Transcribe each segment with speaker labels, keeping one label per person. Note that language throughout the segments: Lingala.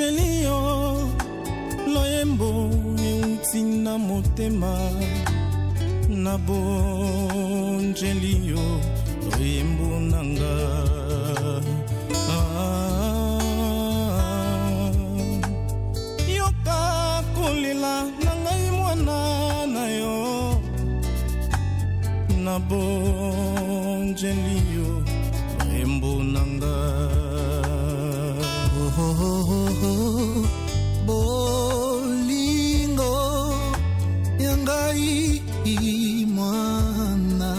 Speaker 1: Angelio loyembo eutina motema na bonjelio loyembo nanga yoka kolela nangai mwana na yo na bonjelio loyembo nanga bolingo yangai mwana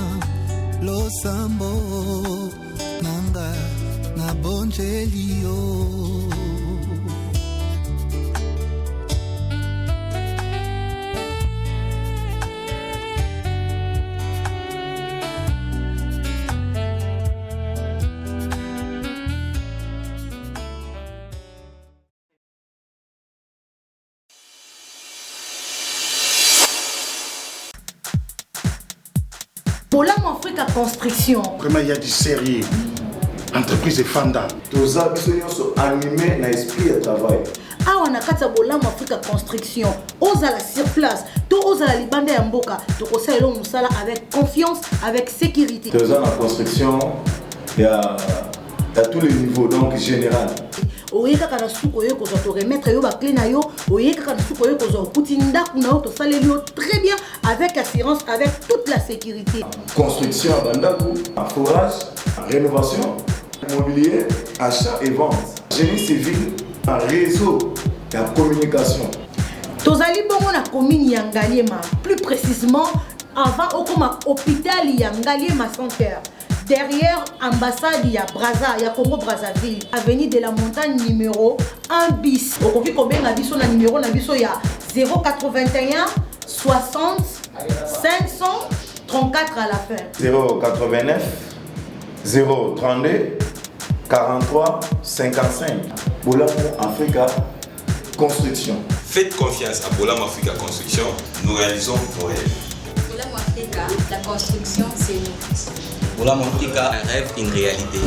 Speaker 1: losambo nanga na bonjelio
Speaker 2: Bolam Africa Construction.
Speaker 3: Vraiment, il y a du sérieux. Entreprise et Fanda.
Speaker 4: Tous les sont animés dans l'esprit de travail.
Speaker 2: Ah, on a quatre Bolam Africa Construction. Osa la sur place. Tout osa la libande et mboka. Tout osa elo musala avec confiance, avec sécurité.
Speaker 4: Tous en construction, il y a tous les niveaux, donc général.
Speaker 2: Oyeka kana suko yo ko to remettre yo ba clé na yo, oyeka kana suko yo ko zo kutinda kuna to salelio très bien avec assurance, avec toute la sécurité.
Speaker 4: Construction bandaku, forage, rénovation, immobilier, achat et vente, génie civil, réseau, la communication.
Speaker 2: Tozali bongo na commune Yangaliema, plus précisément avant okoma hôpital Yangaliema Center. Derrière ambassade ya Brazza, ya Congo Brazzaville, avenue de la Montagne numéro 1 bis. Okoki kobenga biso na numéro na biso ya 081 60 534 à la fin.
Speaker 4: 089 032 43 55. Bolam Africa Construction.
Speaker 5: Faites confiance à Bolam Africa Construction, nous réalisons vos rêves.
Speaker 6: Bolam Africa, la construction, c'est nous.
Speaker 5: Bolam Africa, un rêve, une réalité.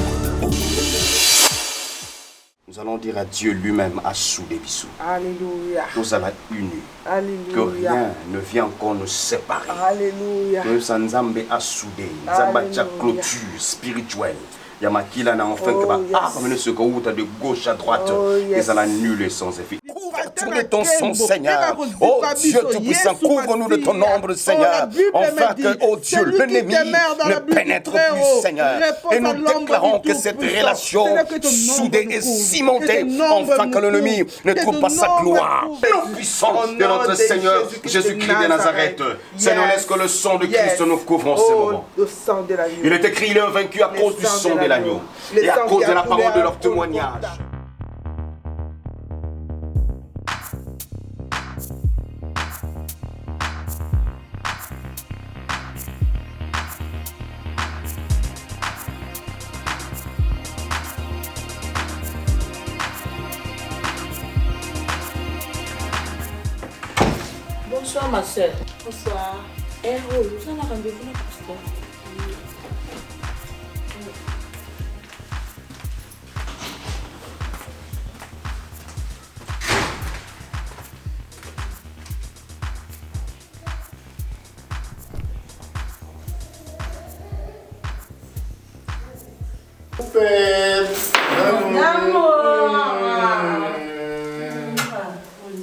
Speaker 3: Nous allons dire à Dieu lui-même à souder bisous.
Speaker 7: Alléluia.
Speaker 3: Nous allons unis.
Speaker 7: Alléluia.
Speaker 3: Que rien ne vient encore nous séparer.
Speaker 7: Alléluia.
Speaker 3: Nous sommes Nzambe à souder. Nzambe à clôture spirituelle. Yamakila n'a enfin que va amener ce groupe de gauche à droite. Et ça l'annule sans effet. Couvre-nous de ton sang, Seigneur. Oh Dieu Tout-Puissant, couvre-nous de ton ombre, Seigneur. Enfin que, oh Dieu, l'ennemi ne pénètre plus, Seigneur. Et nous déclarons que cette relation soudée et cimentée, enfin que l'ennemi ne trouve pas sa gloire. Nous puissons de notre Seigneur Jésus-Christ de Nazareth. Seigneur, laisse que le sang de Christ nous couvre en ce moment. Il est écrit, il est vaincu à cause du sang de l'agneau et à cause de la parole de leur témoignage.
Speaker 2: Bonsoir ma soeur. Bonsoir. Eh oh, nous avons rendez-vous là pour ça.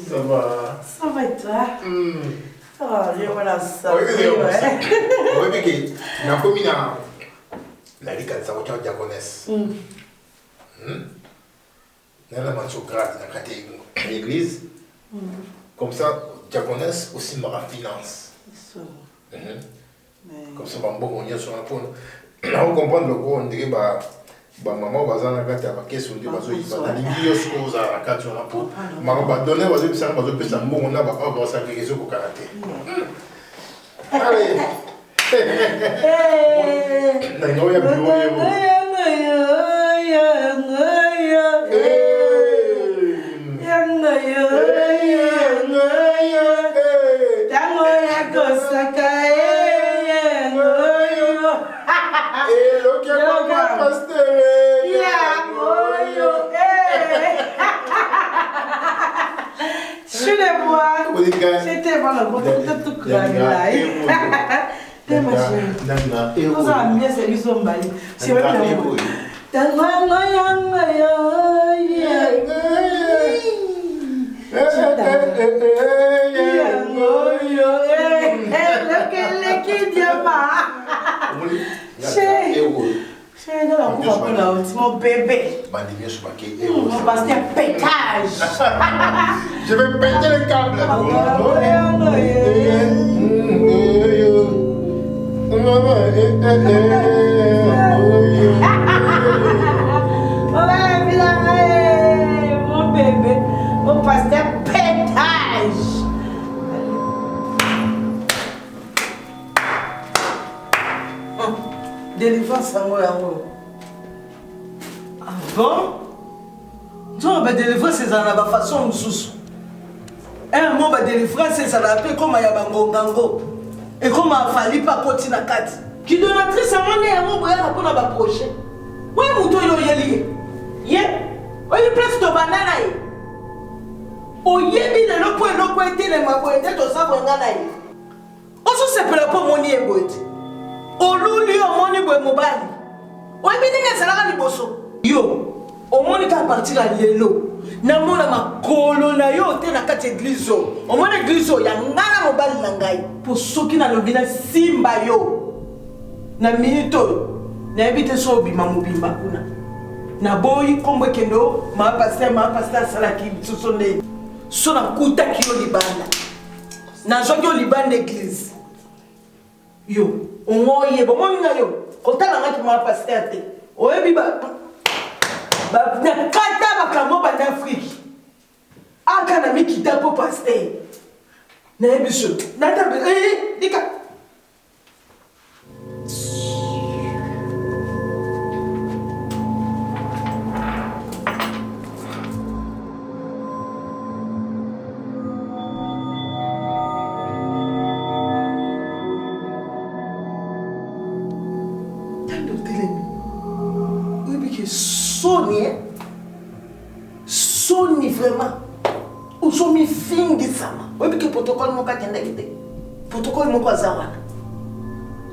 Speaker 3: Ça va.
Speaker 7: Ça va et toi? Oh, je vois la salle.
Speaker 8: Oui, mais na commune la ligue de Sao Diaconesse. Dans la manchographe, dans la l'église. Comme ça, Diaconesse aussi ma finance. Comme ça, on y a sur la peau. Là, on comprend le gros, on dirait, maman va dans la carte à caisse, on dit, il va dans les millions choses à la carte sur la peau. Maman va donner, va dire, ça va donner, ça bon, on a, va s'agréger au karaté. Allez! Non, il y a plus haut.
Speaker 7: moi. C'était voilà, vous êtes tout là. T'es ma chérie. Nous avons bien ces bisous mbali. C'est vrai que mon bébé. Mon pasteur pétage.
Speaker 8: Je vais péter le câble.
Speaker 7: Mon bébé, mon pasteur pétage. Délivrance à moi. Ah bon? Tu vois, délivrance, c'est dans la façon sous. Un mot, délivrance, c'est ça l'appelle comme Ayabango Gango. Et comme il fallu pas continuer à quatre. Qui donatrice à mon nez, à mon boyard, pour la prochaine. Oui, mouton, il y a lié. Yé? Oui, il place ton banana. O yebi le lopo et lopo était le maboete, to sa bongana. Oso se pela po moni e boete. O luli o moni boe mobali. O yebi ninga salaka liboso. Yo, o moni ka partir à lelo. Na mona makolo na yo te na kati église o mona église ya ngana mobali na ngai po soki na lobina simba yo na minito na ebite so bima mobimba kuna na boyi kombo kendo ma pasteur salaki bisoso ne so na kuta kilo libanda na zoki o libanda église yo o moye bo moni na yo kotala ngaki ma pasteur te o ebi ba na kata bakamo ba d'Afrique aka na mikita po pasteur na ebiso na tabe dika Sony vraiment. Où sont mes filles qui sont? Oui, mais que protocole mon cas kenda kite. Protocole mon quoi ça va?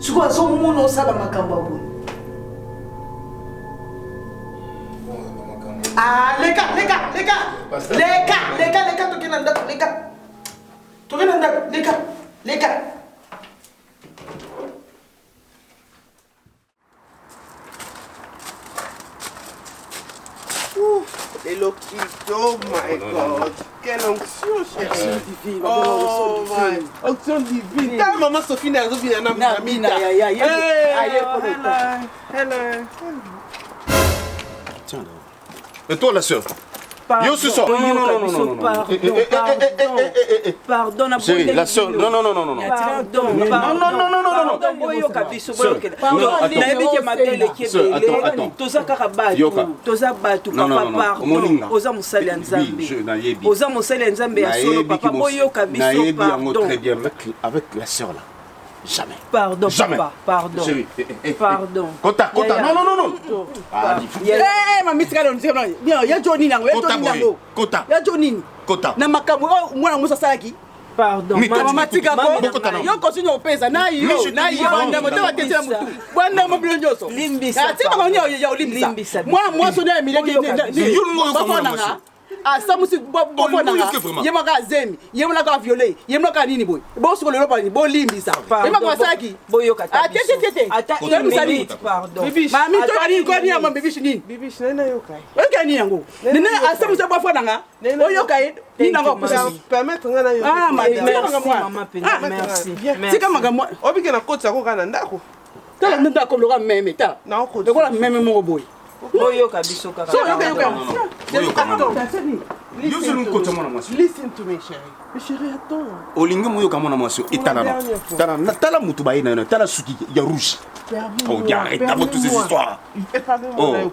Speaker 7: Tu vois son monde on ça va makamba boy. Ah les gars toki nanda les gars.
Speaker 9: Les loquitos, oh my God. Quelle onction, chérie. Onction divine. Oh my. Onction divine. Ta maman Sophie n'a rien vu à la mina. Hello.
Speaker 3: Tiens, et toi, la sœur? Yo, ce soir. Non.
Speaker 7: Pardon.
Speaker 3: Chérie, la sœur. Non. Avec la sœur là. Jamais.
Speaker 7: Pardon,
Speaker 3: jamais.
Speaker 7: Papa, pardon.
Speaker 3: Chérie,
Speaker 7: pardon.
Speaker 3: Kota. Non.
Speaker 7: Mamie, bien, ya Johnny nango,
Speaker 3: Kota.
Speaker 7: Ya Johnny.
Speaker 3: Kota.
Speaker 7: Na makambo mwana musa salaki. Pardon.
Speaker 3: Mama
Speaker 7: tika ko. Yo continue opeza na yo banda moto batesela mutu. Banda mo bilonjoso. Limbisa. Ati ba ngonya ya limbisa. Moi so na mileke ni.
Speaker 3: Yo ngo
Speaker 7: nanga. Asa musi bofo nanga. Yema ka zemi, yema ka violer, yema ka nini boy. Bo so le lopa ni bo limbisa. Yema ko salaki. Boyo kata. Tete. Ata musali. Pardon. Mami to ari ko ni ama bibishi nini?
Speaker 9: Bibishi nena yo kai.
Speaker 7: Okani yango. Nene asa musi bofo nanga. Oyo kai. Ni nanga
Speaker 9: permettre ngana yo.
Speaker 7: Ah maman merci. Tika magamwa.
Speaker 9: Obike na kotsa ko kana ndako.
Speaker 7: Tala nda ko loka meme ta.
Speaker 9: Na ko.
Speaker 7: De ko la meme mo boy.
Speaker 9: Oyo kabiso kaka. Listen to me, chérie. Mais chérie, attends.
Speaker 3: Olinga moyo kamona mwasio itanana. Tala mutu ba ina tala suki ya rouge. Oh, arrête avec toutes ces histoires. Oh, bon,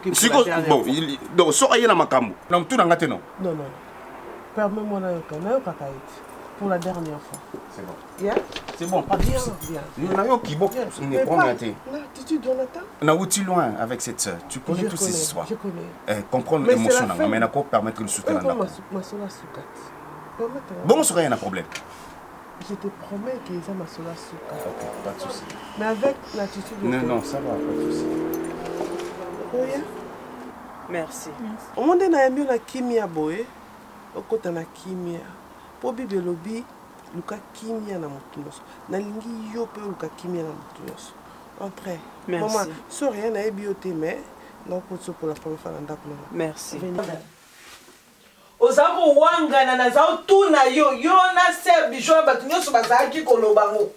Speaker 3: donc so ayena makambo. Na mutu nanga teno.
Speaker 9: Non. Permets-moi na yo kakaiti. Pour la dernière fois.
Speaker 3: C'est bon.
Speaker 9: Yeah?
Speaker 3: C'est bon, pas bien.
Speaker 9: Bien. Tu Jonathan?
Speaker 3: On a outil loin avec cette sœur. Tu connais toutes ces histoires.
Speaker 9: Je connais.
Speaker 3: Comprendre l'émotion, mais n'a pas permettre de soutenir. Bon, ça, il y a un problème.
Speaker 9: Je te promets que ça m'a sauvé.
Speaker 3: Ok, pas de souci.
Speaker 9: Mais avec l'attitude de...
Speaker 3: Non, ça va, pas de souci.
Speaker 9: Oui. Merci. Au monde na yambi na kimia boye. Okota na kimia. Po bibi lobi luka kimia na mutunoso. Na lingi yo pe luka kimia na mutunoso. Entrez.
Speaker 10: Merci.
Speaker 9: Maman, so rien na ebioté mais non pour la première fois dans ndako.
Speaker 10: Merci.
Speaker 7: Ozako wangana na zao tuna yo na ser bijo na bato nyonso bazalaki koloba ngo.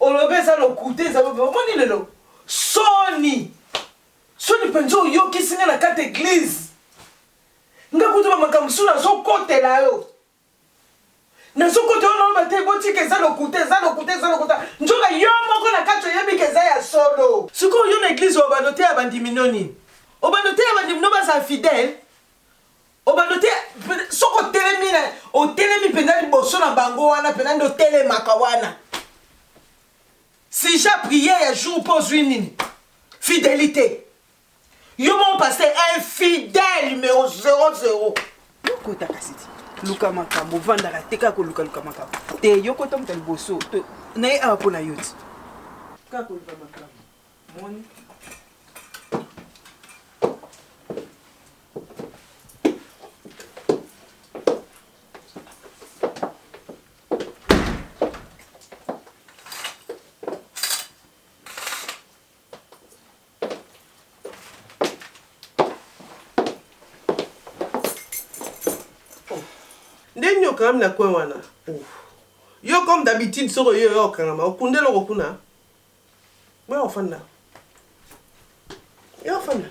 Speaker 7: Olobe za lokute za bobe omoni lelo. Soni penzo yo kisinga na kate église. Nga kutu ba makambo suna so kotela yo. Na so kote ono ba te boti ke za lokute. Njoka yo moko na kato yebi ke za ya solo. Suko yo na église obanote ya bandiminoni. Obanote ya bandimino ba za fidèle. Obanote soko telemi na o telemi pena liboso na bango wana pena ndo telemaka wana. Si j'ai prié un jour pour une fidélité. Yo mon pasteur infidèle numéro 00.
Speaker 10: Yoko takasiti. Luka makambo vandara teka ko luka makambo. Te yoko tom tel boso. Na e apo na yoti. Ka ko luka makambo. Moni.
Speaker 9: Quand même la coin wana. Yo comme d'habitude sur yo kangama okunde lo kuna. Moi ofanda. Yo ofanda.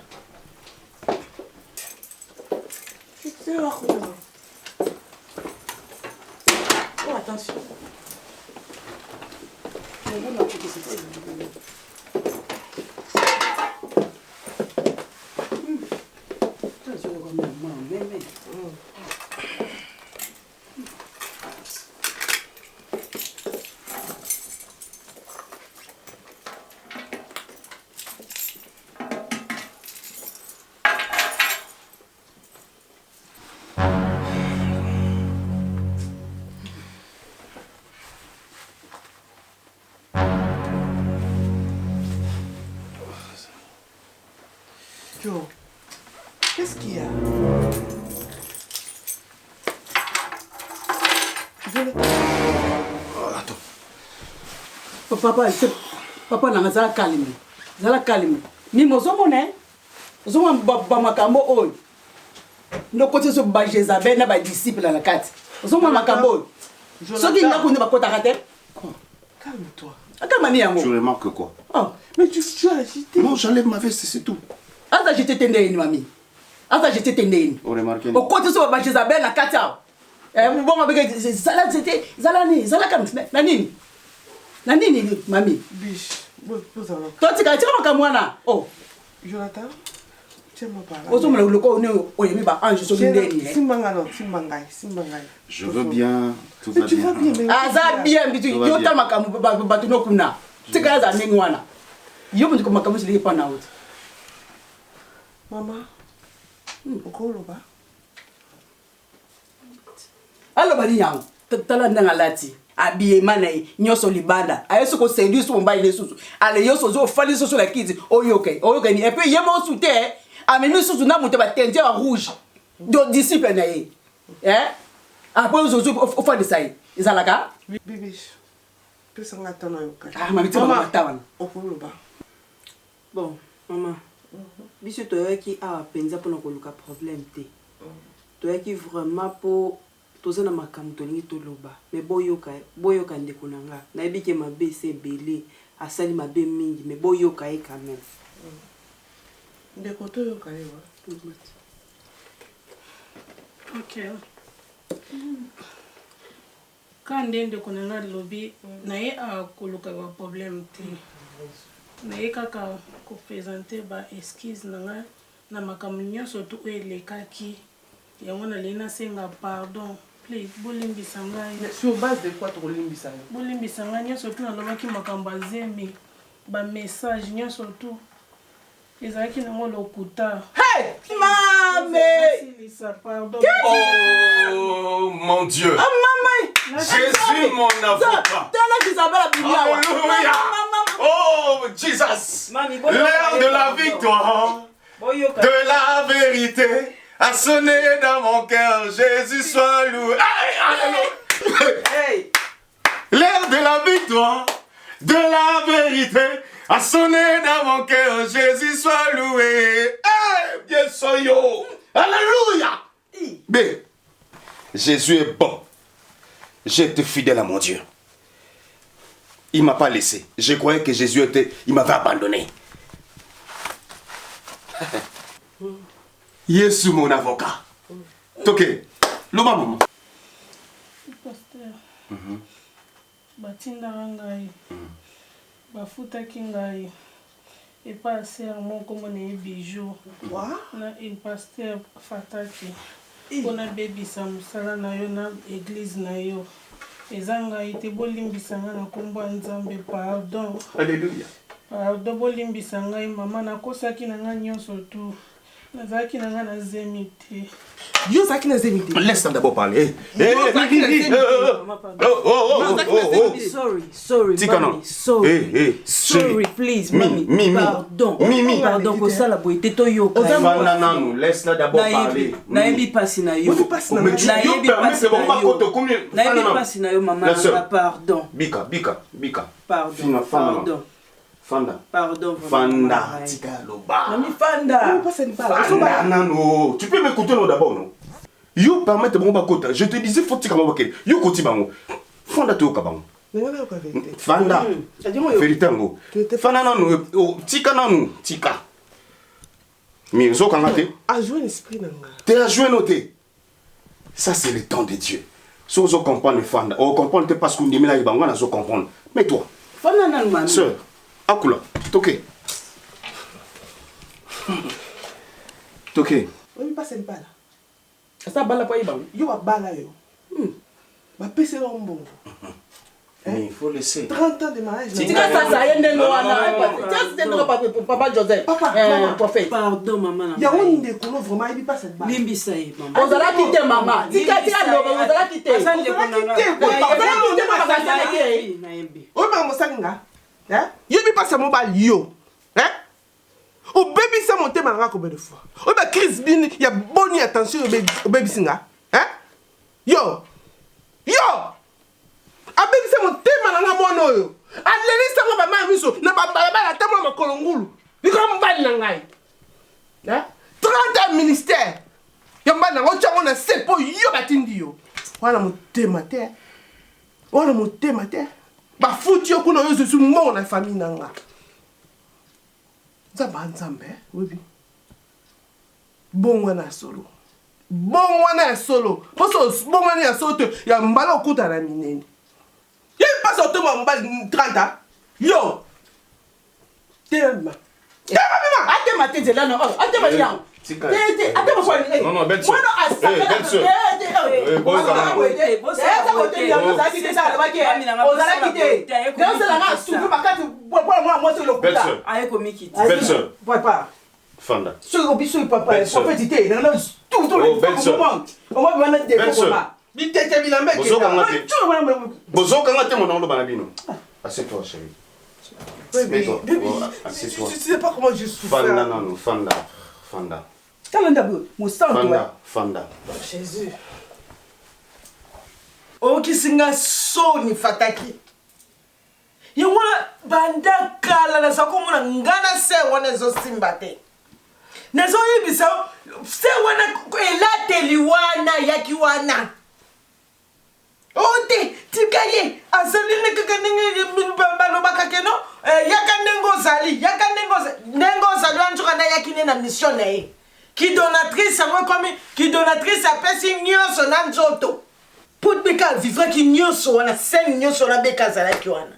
Speaker 9: C'est là quoi. Oh attention. Qu'est-ce qu'il y a?
Speaker 10: Attends. Papa n'a pas calme. Zala calme. Ni mozomone. Zoma ba makambo oy. No côté so ba Jézabel na ba disciple na kati. Zoma makambo. Soki nga kunde ba kota kate.
Speaker 9: Calme-toi.
Speaker 10: Akamani yango.
Speaker 3: Tu remarques quoi?
Speaker 9: Oh, mais tu as agité.
Speaker 3: Non, j'enlève ma veste, c'est tout.
Speaker 10: Asa j'étais tendeni mami. Asa j'étais tendeni.
Speaker 3: On remarque.
Speaker 10: Au côté so ba Jézabel na kati. Bon avec zala c'était zala comme nani. Nani mami.
Speaker 9: Biche.
Speaker 10: Toi tu as tiré makamwana. Oh.
Speaker 9: Jonathan. Tiens-moi par là.
Speaker 10: Ozo le ko ne oyemi ba ange so ndeni.
Speaker 3: Je veux bien. Tout va
Speaker 9: tu vas bien.
Speaker 10: Aza bien bitu yota makambo batu no kuna. Tika za ningi wana. Yo mtu makambo sili pa na wote.
Speaker 9: Maman. Okolo ba.
Speaker 10: Allo bani yango. Tala ndanga lati. Abiye manai nyoso libanda. Ayeso ko sedu so mba ile susu. Ale yoso zo fali susu la kids. Oyoke ni. Et puis yemo soute. Amenu susu na muté ba tente en rouge. Do disciple na ye. Après ozo o fa de sai. Izalaka?
Speaker 9: Bibi. Pesa ngata na yoka.
Speaker 10: Ah mami tama tawana.
Speaker 9: Okolo ba.
Speaker 10: Bon, maman. Biso toyaki a penza pona ko luka problème te. Toyaki vraiment pour tozana makambo tolingi toloba. Mais boyoka ndeko nanga. Na ebike mabe se belé, asali mabe mingi, mais boyoka e quand même.
Speaker 9: Ndeko toyoka ewa.
Speaker 11: OK. Quand ndeko nanga lobi na ye a koluka ba problème te. Na ye kaka ko présenter ba esquisse nanga na makambo nyonso to elekaki. Yango na lena senga pardon. Please, bolimbisa ngai.
Speaker 9: Sur base de quoi tu bolimbisa ngai?
Speaker 11: Bolimbisa ngai nyonso to na lobaki makambo azemi ba message nyonso to. ezalaki nango lokuta.
Speaker 10: Hey, mame!
Speaker 3: Oh mon Dieu!
Speaker 10: Ah, maman!
Speaker 3: Jésus, mon avocat! Alléluia! Oh, Jesus! L'heure de la victoire, de la vérité, a sonné dans mon cœur. Jésus soit loué.
Speaker 10: Hey!
Speaker 3: L'heure de la victoire, de la vérité, a sonné dans mon cœur. Jésus soit loué. Bien sûr, yo. Alléluia. B. Jésus est bon. J'étais fidèle à mon Dieu. Il ne m'a pas laissé. Je croyais que Jésus était... Il m'avait abandonné. Yesu mon avocat. Ok. Loma maman.
Speaker 11: Pasteur. Batindaka ngai. Bafutaki ngai. Epa ser moko mona ye bijou. Na il pasteur fataki. Mpona bebisa mosala na yo na église na yo. Eza ngai te bolimbisa ngai na nkombo ya Nzambe. Pardon.
Speaker 3: Alléluia.
Speaker 11: Pardon bolimbisa ngai mama nakosaki na ngai nyonso tu. Nazaki na ngai na zemi te.
Speaker 9: Yo zaki na zemi te.
Speaker 3: Laisse-moi d'abord parler.
Speaker 10: Sorry,
Speaker 3: Tikano.
Speaker 10: Sorry, please, mami. Pardon, kosala boye te toyoka.
Speaker 3: Laisse-la d'abord parler.
Speaker 10: Nayebi pasi na yo. Nayebi pasi na yo, mama. Pardon.
Speaker 3: Bika.
Speaker 10: Pardon.
Speaker 3: Fanda.
Speaker 10: Pardon.
Speaker 3: Fanda. Tika loba.
Speaker 10: Mami Fanda.
Speaker 3: Fanda, non. Tu peux m'écouter d'abord, non? You permette mon bakota. Je te disais, faut que tu m'aies You koti bango. Fanda to kabango. Fanda. Vérité ngo. Fanda nanu. Tika nanu. Tika. Mais zo kangate.
Speaker 9: A joué l'esprit nanga.
Speaker 3: T'es à jouer noté. Ça c'est le temps de Dieu. Si on comprend Fanda, on comprend parce qu'on dit mais là il va on zo comprendre. Mais toi.
Speaker 10: Fanda nanu mami.
Speaker 3: Sœur. Akula, toqué. Toqué.
Speaker 9: Oui, pas cette balle.
Speaker 10: Ça balle pas y bang.
Speaker 9: Yo a balle yo. Ma PC là bon.
Speaker 3: Mais il faut laisser.
Speaker 9: 30 ans de mariage.
Speaker 10: Si tu as ça, il y a un papa Joseph. Prophète. Pardon maman.
Speaker 9: Il y a un de couleur vraiment il pas cette balle.
Speaker 10: Limbi ça maman. On va quitter maman. Tika on va quitter. Ça ne
Speaker 9: on va mosalinga. Hein? Yo bi pas mon bal yo. Hein? O baby ça monter malanga combien de fois? O ba Chris Bin, il y a bonne attention au baby singa. Hein? Yo. A baby ça monter malanga mono yo. A leli ça ba ma miso na ba la tamo ma kolongulu. Bi ko mbali na ngai. Hein? 30 ministère. Yo mbali na ngo chango na sepo yo batindi yo. Wana motema te. Ba foutu yo kuna yo je suis mort na famille nanga. Nzambe, webi. Bongwana solo. Poso bongwana ya solo te ya mbala okuta na minene. Ye pas auto mo mbali 30 ans. Yo. Tema. Ate matete là non. Ate ma yang. Ate ma kwa ni.
Speaker 3: Non, belle
Speaker 9: sœur. Belle sœur.
Speaker 3: Belle sœur.
Speaker 9: Papa.
Speaker 3: Fanda. Assieds-toi, chérie. Assieds-toi.
Speaker 9: Tu sais pas comment je souffre.
Speaker 3: Fanda. Fanda.
Speaker 7: Jésus. Okisinga soni fataki. Yongwa banda kala na sakomona ngana se wana zo simbate. Nazo yibisa se wana elateli wana yaki wana. Ote tikaye asalile kakanenge balo bakakeno yaka nengo zali nengo zali anjuka na yakine na mission na ye. Qui donatrice a pesi nyoso na nzoto. Pour beka vivre ki nyoso wana sen nyoso na beka zalaki wana.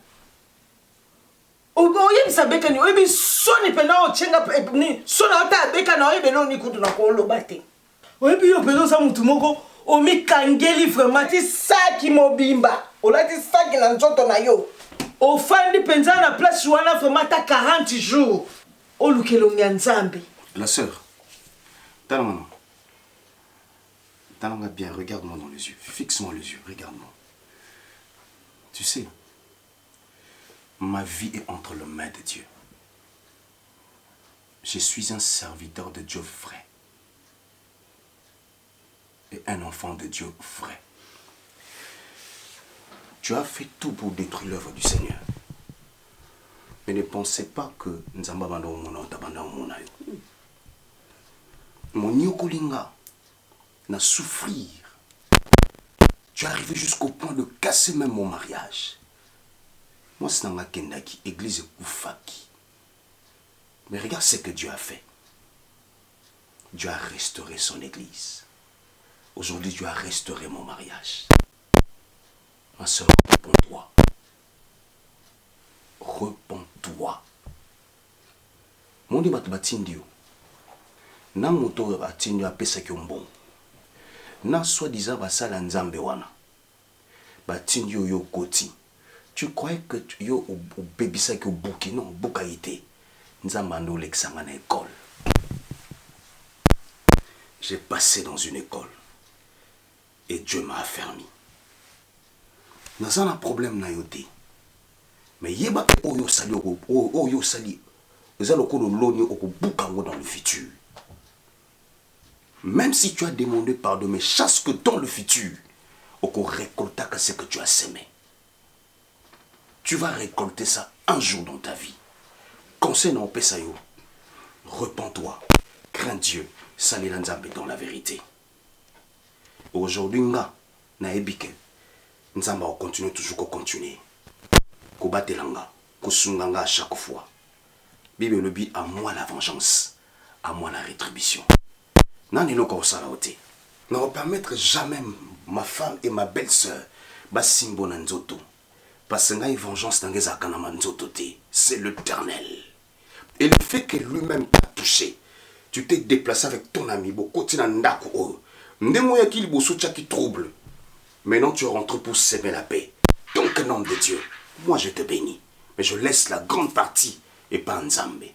Speaker 7: Oye bisa beka ni oye soni pena o chenga ni sona ota beka na oye belo ni kutu na ko lobate. Oye bi yo pelo sa mutu moko o mi kangeli vraiment ti saki mobimba. Olati saki na nzoto na yo. Ofandi penza na place wana vraiment ta 40 jours. olukelo ya nzambe.
Speaker 3: La sœur, Talama, bien, regarde-moi dans les yeux, fixe-moi les yeux, regarde-moi. Tu sais, ma vie est entre les mains de Dieu. Je suis un serviteur de Dieu vrai. Et un enfant de Dieu vrai. Tu as fait tout pour détruire l'œuvre du Seigneur. Mais ne pensez pas que Nzamba bando mona tabanda mona yo. Mon nyokolinga n'a souffrir. Tu es arrivé jusqu'au point de casser même mon mariage. Moi c'est dans Kendaki, église Koufaki. Mais regarde ce que Dieu a fait. Dieu a restauré son église. Aujourd'hui, Dieu a restauré mon mariage. Ma soeur, réponds-toi. Repends-toi. Mon Dieu, batindio. Na moto batindio apesa kiombo. Na soi-disant basala nzambe wana. Batindio yo koti. Tu croyais que yo au bébé ça que bouki non, boukaïté. Nzambando l'examen à l'école. J'ai passé dans une école. Et Dieu m'a affermi. Nous avons un problème na yoté. Mais yeba oyo sali oyo sali. Nous allons dans le futur. Même si tu as demandé pardon, mais chasse que dans le futur, on récolta ce que tu as semé. Tu vas récolter ça un jour dans ta vie. Conseil non pesayo. Repens-toi. Crains Dieu. Sali l'anzambe dans la vérité. Aujourd'hui, nga na ebike. Nzamba on continue toujours qu'on continue. Ko batelanga, ko sunganga à chaque fois. Bible le dit à moi la vengeance, à moi la rétribution. Nani no ko sala oté. Ne permettre jamais ma femme et ma belle-sœur basimbo na nzoto. Parce que ngai vengeance n'angeza kana nzoto té, c'est l'Éternel. Et le fait que lui-même t'a touché, tu t'es déplacé avec ton ami Bokotina Ndako. Ndemoya ki liboso qui trouble. Maintenant tu rentres pour s'aimer la paix. Donc nom de Dieu, moi je te bénis. Mais je laisse la grande partie et pas Nzambe.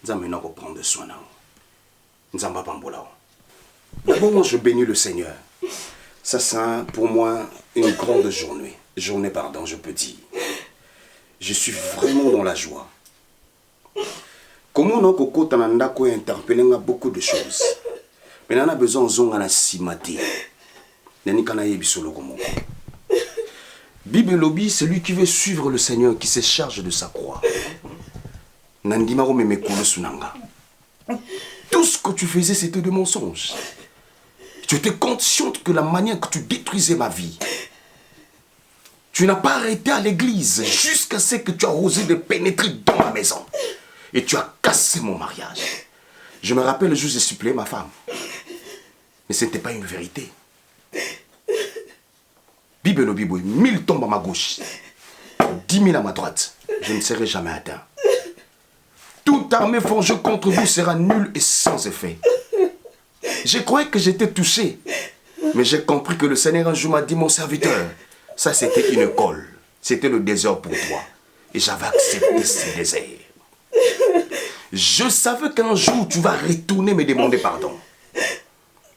Speaker 3: Nzambe n'a pas prendre soin de nous. Nzamba pambola. D'abord moi je bénis le Seigneur. Ça c'est pour moi une grande journée. Journée pardon je peux dire. Je suis vraiment dans la joie. Comment on a beaucoup interpellé beaucoup de choses. Mais on a besoin de zonga na simati. Nani kana yebi solo comme Bible lobby, celui qui veut suivre le Seigneur, qui se charge de sa croix. Nandimaro memekolo sunanga. Tout ce que tu faisais, c'était de mensonges. Tu étais consciente que la manière que tu détruisais ma vie, tu n'as pas arrêté à l'église jusqu'à ce que tu as osé de pénétrer dans ma maison. Et tu as cassé mon mariage. Je me rappelle le jour où j'ai supplié ma femme. Mais ce n'était pas une vérité. Bible le Bible, 1000 tombent à ma gauche, 10 000 à ma droite. Je ne serai jamais atteint. Toute armée forgée contre vous sera nulle et sans effet. Je croyais que j'étais touché. Mais j'ai compris que le Seigneur un jour m'a dit, mon serviteur, ça c'était une école. C'était le désert pour toi. Et j'avais accepté ce désert. Je savais qu'un jour tu vas retourner me demander pardon.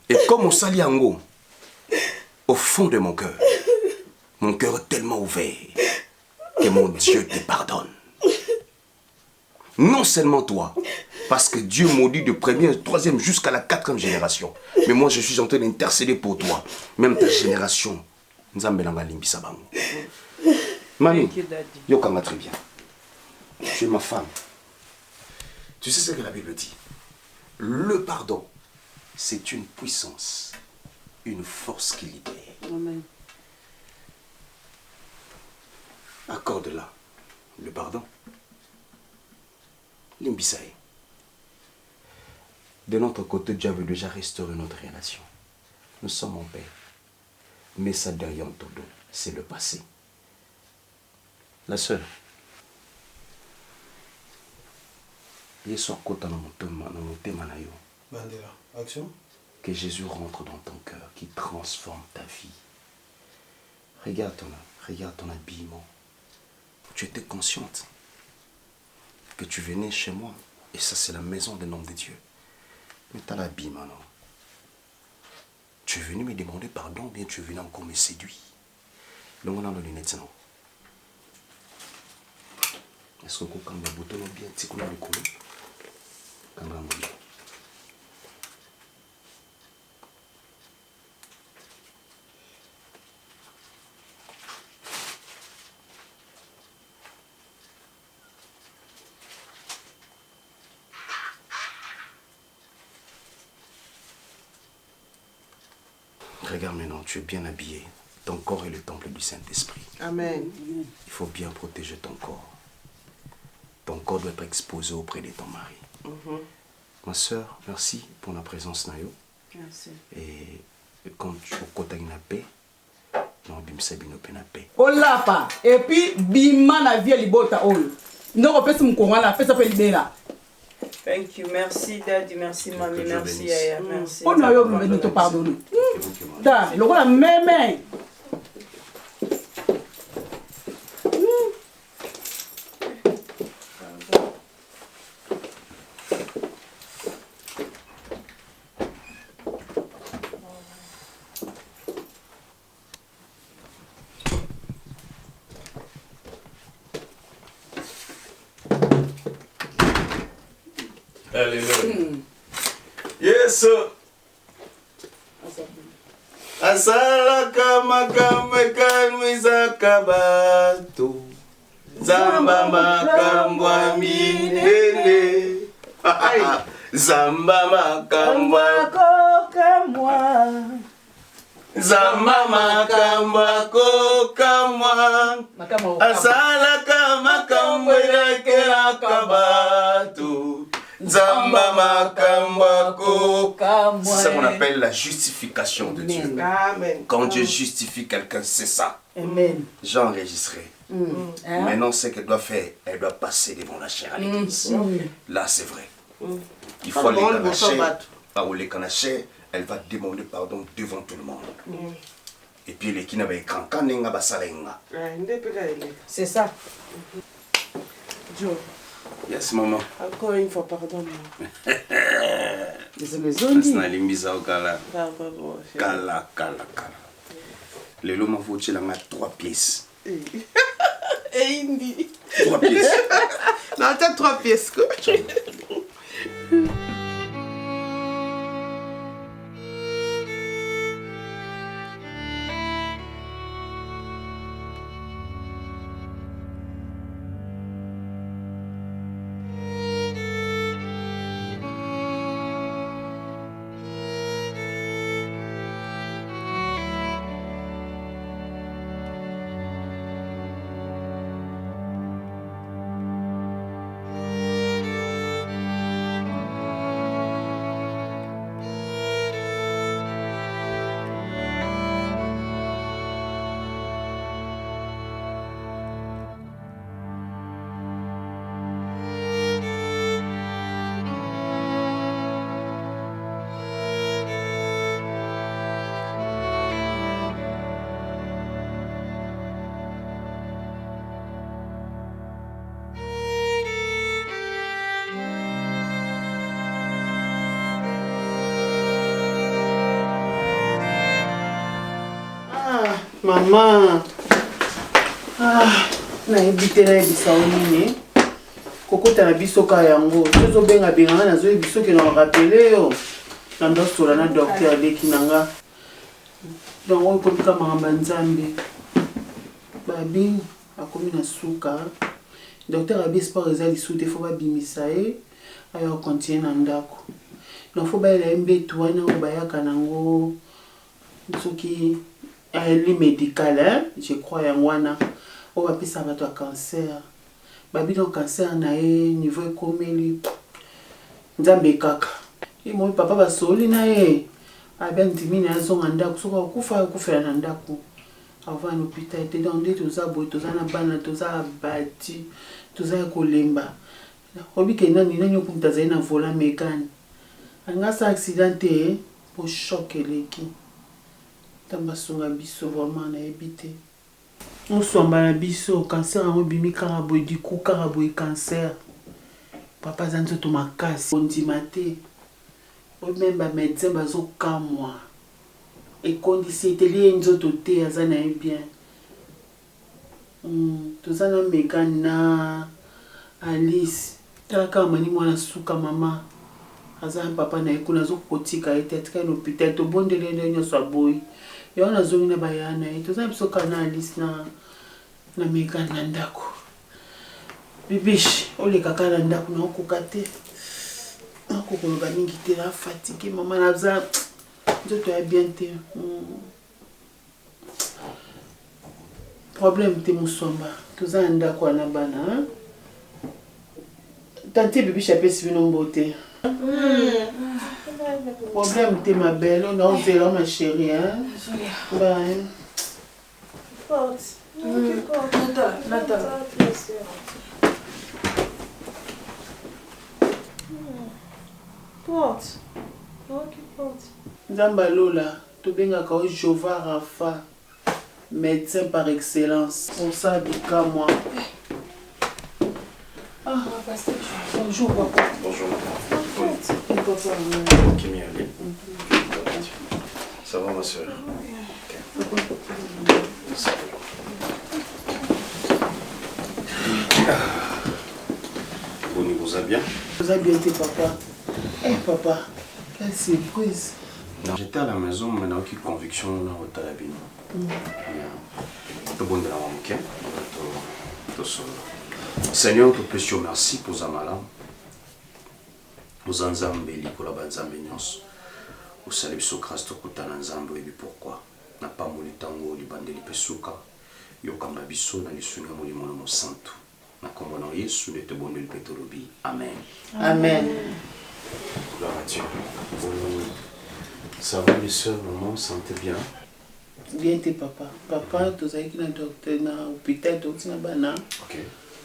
Speaker 3: Et comme au Saliango, au fond de mon cœur est tellement ouvert que mon Dieu te pardonne. Non seulement toi, parce que Dieu maudit de première, troisième jusqu'à la 4e génération. Mais moi je suis en train d'intercéder pour toi. Même ta génération. Mami, Yokanga très bien. Tu es ma femme. Tu sais ce que la Bible dit? Le pardon, c'est une puissance, une force qui libère.
Speaker 10: Amen.
Speaker 3: Accorde-la le pardon. Limbisaï. De notre côté, Dieu veut déjà restaurer notre relation. Nous sommes en paix. Mais ça derrière ton dos, c'est le passé. La sœur. Que Jésus rentre dans ton cœur, qui transforme ta vie. Regarde ton habillement. Tu étais consciente que tu venais chez moi Et ça, c'est la maison d'un homme de Dieu. Mais t'as la bille maintenant. Tu es venu me demander pardon, ou bien tu es venu encore me séduire. Donc on a nos lunettes, non? Est-ce qu'on quand les boutons bien, tu sais qu'on a le collet? Quand on a le Regarde maintenant, tu es bien habillé. Ton corps est le temple du Saint-Esprit.
Speaker 9: Amen.
Speaker 3: Il faut bien protéger ton corps. Ton corps doit être exposé auprès de ton mari. Ma soeur, merci pour la présence Nayo.
Speaker 10: Merci.
Speaker 3: Et comme tu as une paix, non, bimsa bino pe na paix.
Speaker 10: Olapa et puis bima na vie libota ol. Non, on peut se mourir la paix ça peut libérer.
Speaker 12: Thank you, merci Daddy, merci Mamie, merci Yaya, merci.
Speaker 10: On a eu nous te pardonner. Da, le roi même.
Speaker 3: Alléluia. Yes. Asalaka makambe kanwiza kabatu. Zamba makambwa minene. Zamba makambwa kokamwa. Zamba makambwa kokamwa. Asalaka makambe kera kabatu. Zamba makamba kokamwa. C'est ça qu'on appelle la justification de Dieu.
Speaker 9: Amen.
Speaker 3: Quand Dieu justifie quelqu'un, c'est ça.
Speaker 10: Amen.
Speaker 3: J'ai enregistré. Maintenant, ce qu'elle doit faire, elle doit passer devant la chair à l'église. Là, c'est vrai. Il faut aller dans la chair. Par les canachers, elle va demander pardon devant tout le monde. Et puis, les qui n'avaient qu'un caninga basalenga.
Speaker 9: C'est ça. Joe.
Speaker 3: Yes, maman.
Speaker 9: Encore une fois, pardonne-moi.
Speaker 10: Désolé, Zondi.
Speaker 3: Kala. Les lots m'ont foutu 3 pièces.
Speaker 9: Et Indi.
Speaker 3: 3 pièces.
Speaker 9: Non, t'as 3 pièces, quoi. Maman, nayebi te nayebisa yo nini kokota na biso ka yango tozobengabenganga nazoyebi soki na rapele yo na ndosola na docteur aleki na nga donc oyo komika makambo ya nzambe babi akomi na suka docteur abi espoir eza lisu te fo babimisa ye ayo akontinue na ndako donc fo bayela ye mbetu wana oyo bayaka nango soki elle médicale, hein? Je crois en wana. On va ça va toi cancer. Babi donc cancer na niveau ekomeli. Nzambe kaka. Et mon papa va soli na ye. Aben dimini azonga ndako soka kufa na ndako. Avant l'hôpital était dans des toza boy toza na bana toza bati toza kolemba. Obi kena ni nyo kumta zaina vola mekani. Anga sa accidenté pour choc eleki. Tambasunga biso vraiment na ebité. On somba na biso cancer en bimi karabo du coup karabo cancer. papa aza nzoto makasi ondima te oyo meme bamédecin bazokamwa ekondisi eteli ye nzoto te aza na ye bien toza na Megane na Alice tala kaka mani mwana suka mama aza papa na ye kuna azokotika ye te atika ye na hôpital tobondeli ye nde nyonso aboyi yango nazongi na bayaya na ye toza na biso kaka na Alice na Megane na ndako bibishi oleka kaka na ndako naokoka te nakokoloba mingi te na fatigué mama naza nzoto ya bien te problème te musomba toza na ndako wana bana tante bibishi apesi bino mbote problème te ma belle on a ouvert ma chérie hein bye
Speaker 11: Porte. Nata. Porte. Ok, porte.
Speaker 9: Nzamba Lola, tobengaka o Jova Rafa, médecin par excellence. Pour ça, bika moi. Ah, bonjour papa.
Speaker 3: Bonjour
Speaker 9: Papa.
Speaker 3: Kimi Ali. Ça va ma soeur? Vous allez bien?
Speaker 9: Vous allez bien, papa. Eh papa, quelle surprise.
Speaker 3: J'étais à la maison, maintenant qui conviction dans le talabino. Tout bon de la manquer. Seigneur, tout péché, merci pour Zamala. Vous enzambeli pour la banzambe nyos. Vous saluez ce Christ au kutana nzambe et pourquoi? N'a pas mouli tango li bandeli pesuka. Yo kamba biso na li sunga mouli mono santo. Na kombono Yesu de te bonne petolobi. Amen.
Speaker 9: Amen.
Speaker 3: Gloire à Dieu. Ça va mes soeurs, maman, sentez bien?
Speaker 9: Bien te papa. Papa, tu as été dans l'hôpital, tu as été bana.
Speaker 3: Ok.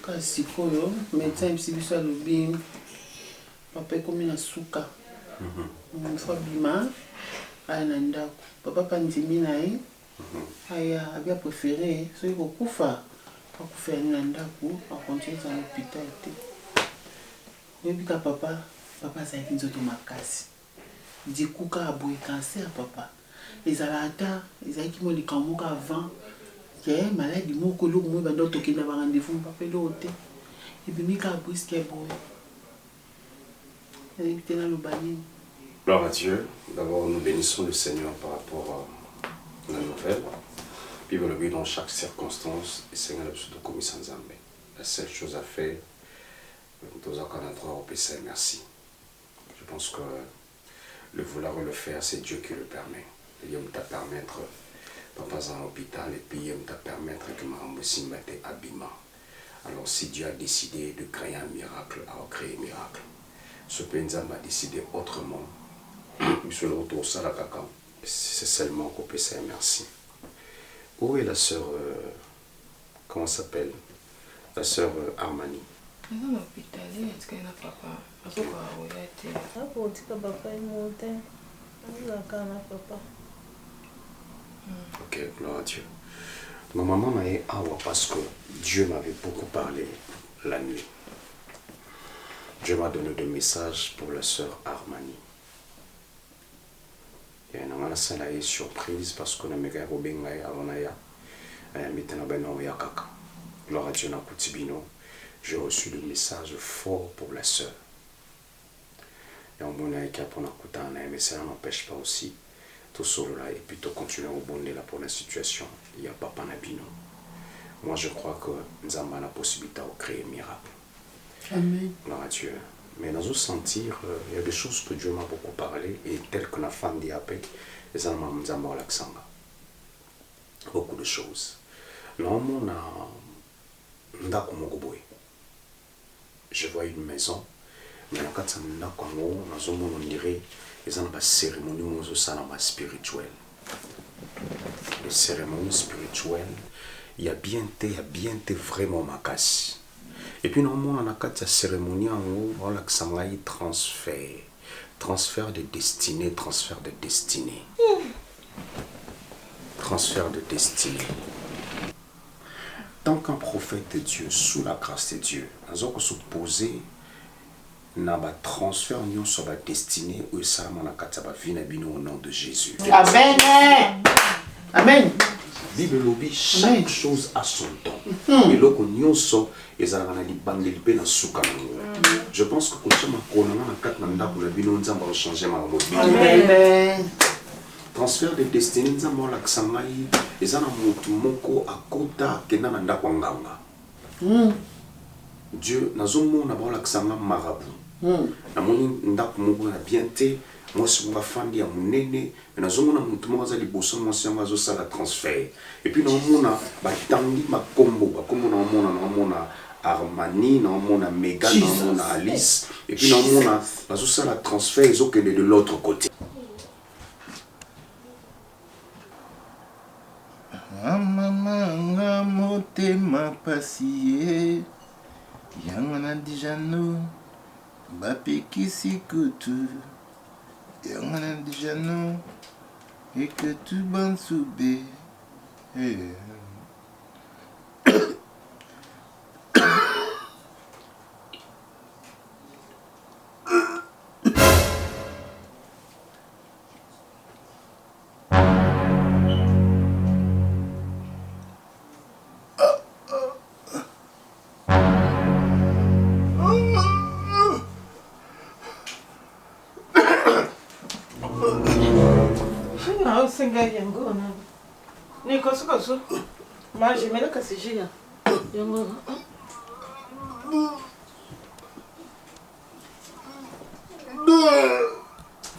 Speaker 9: Quand c'est quoi, médecin ici biso alobi. Papa comme na suka. Une fois bima, aya na ndako. Papa pandimi na ye. Aya abia préféré, so yiko kufa. Akufa na ndako, a continuer dans l'hôpital te. Yebika papa, papa azalaki nzoto makasi. Dikuka aboye cancer papa. Ezalata, ezalaki mo likambo ka avant. Que maladie moko loko mo bando tokenda ba rendez-vous papa lote. Ebimika abwiski aboye.
Speaker 3: Gloire à Dieu. D'abord, nous bénissons le Seigneur par rapport à la nouvelle. Puis, le but dans chaque circonstance, le Seigneur a tout commis sans âme. La seule chose à faire, nous avons au PC, merci. Je pense que le vouloir le faire, c'est Dieu qui le permet. Il va te permettre, papa à l'hôpital, et puis il va te permettre que ma aussi mette habillement. Alors, si Dieu a décidé de créer un miracle, alors créer un miracle. Ce Penzam a décidé autrement. Sur le retour, ça la caca. C'est seulement qu'on peut dire merci. Où est la sœur, comment s'appelle? La sœur Armani.
Speaker 13: Elle est à l'hôpital, elle est à papa. Elle est à papa.
Speaker 3: Ok, gloire à Dieu. Ma maman m'a dit parce que Dieu m'avait beaucoup parlé la nuit. Dieu m'a donné des messages pour la sœur Armani. Et on a une surprise parce qu'on a mis un robin avant gloire à Dieu na Koutibino. J'ai reçu des messages forts pour la sœur. Et on m'a dit qu'on a écouté mais ça n'empêche pas aussi tout seul là et puis de continuer au bon là pour la situation. Il n'y a pas Nabino. Moi je crois que nous avons la possibilité de créer un miracle.
Speaker 9: Amen.
Speaker 3: Gloire à Dieu. Mais nous sentir, il y a des choses que Dieu m'a beaucoup parlé et telles que la femme dit après, les Allemands m'ont l'accent. Beaucoup de choses. Normalement, je vois une maison, mais quand on dirait qu'ils ont une cérémonie spirituelle. Les cérémonies spirituelles, il y a bien été vraiment macasse. Et puis normalement, on a quatre cérémonies en haut, on a transfert de destinée, transfert de destinée. Transfert de destinée. Tant qu'un prophète de Dieu, sous la grâce de Dieu, nous allons se poser na ba transfert nyonso ba destiné au salama na kati ba vie na bino au nom de Jésus.
Speaker 7: Amen. Amen.
Speaker 3: Bible lobi chaque chose a son temps. Et loko nyonso ezalaka na libandeli pe na suka nango. Je pense que comme ça makona na kati na ndako na bino nzamba va changer ma lobi.
Speaker 7: Amen.
Speaker 3: Transfert de destinée nzamba la ksangai ezana mutu moko akota kenda na ndako nganga. Dieu nazomona ba la ksanga marabout. Na moni ndako moko na bien te moi si on fandi ya munene nazomona mutu moko za liboso moi si on zo sala transfert. Et puis nazomona ba tangi makombo na mona Armani, na mona Megan, na mona Alice et puis nazomona bazo sala transfert ezokende de l'autre côté.
Speaker 8: Amamanga motema pasiye yangana dijano bapekisi kutu yangana dijano ekutu bansube
Speaker 7: Senga yango na ni koso ma je me la kasijia yango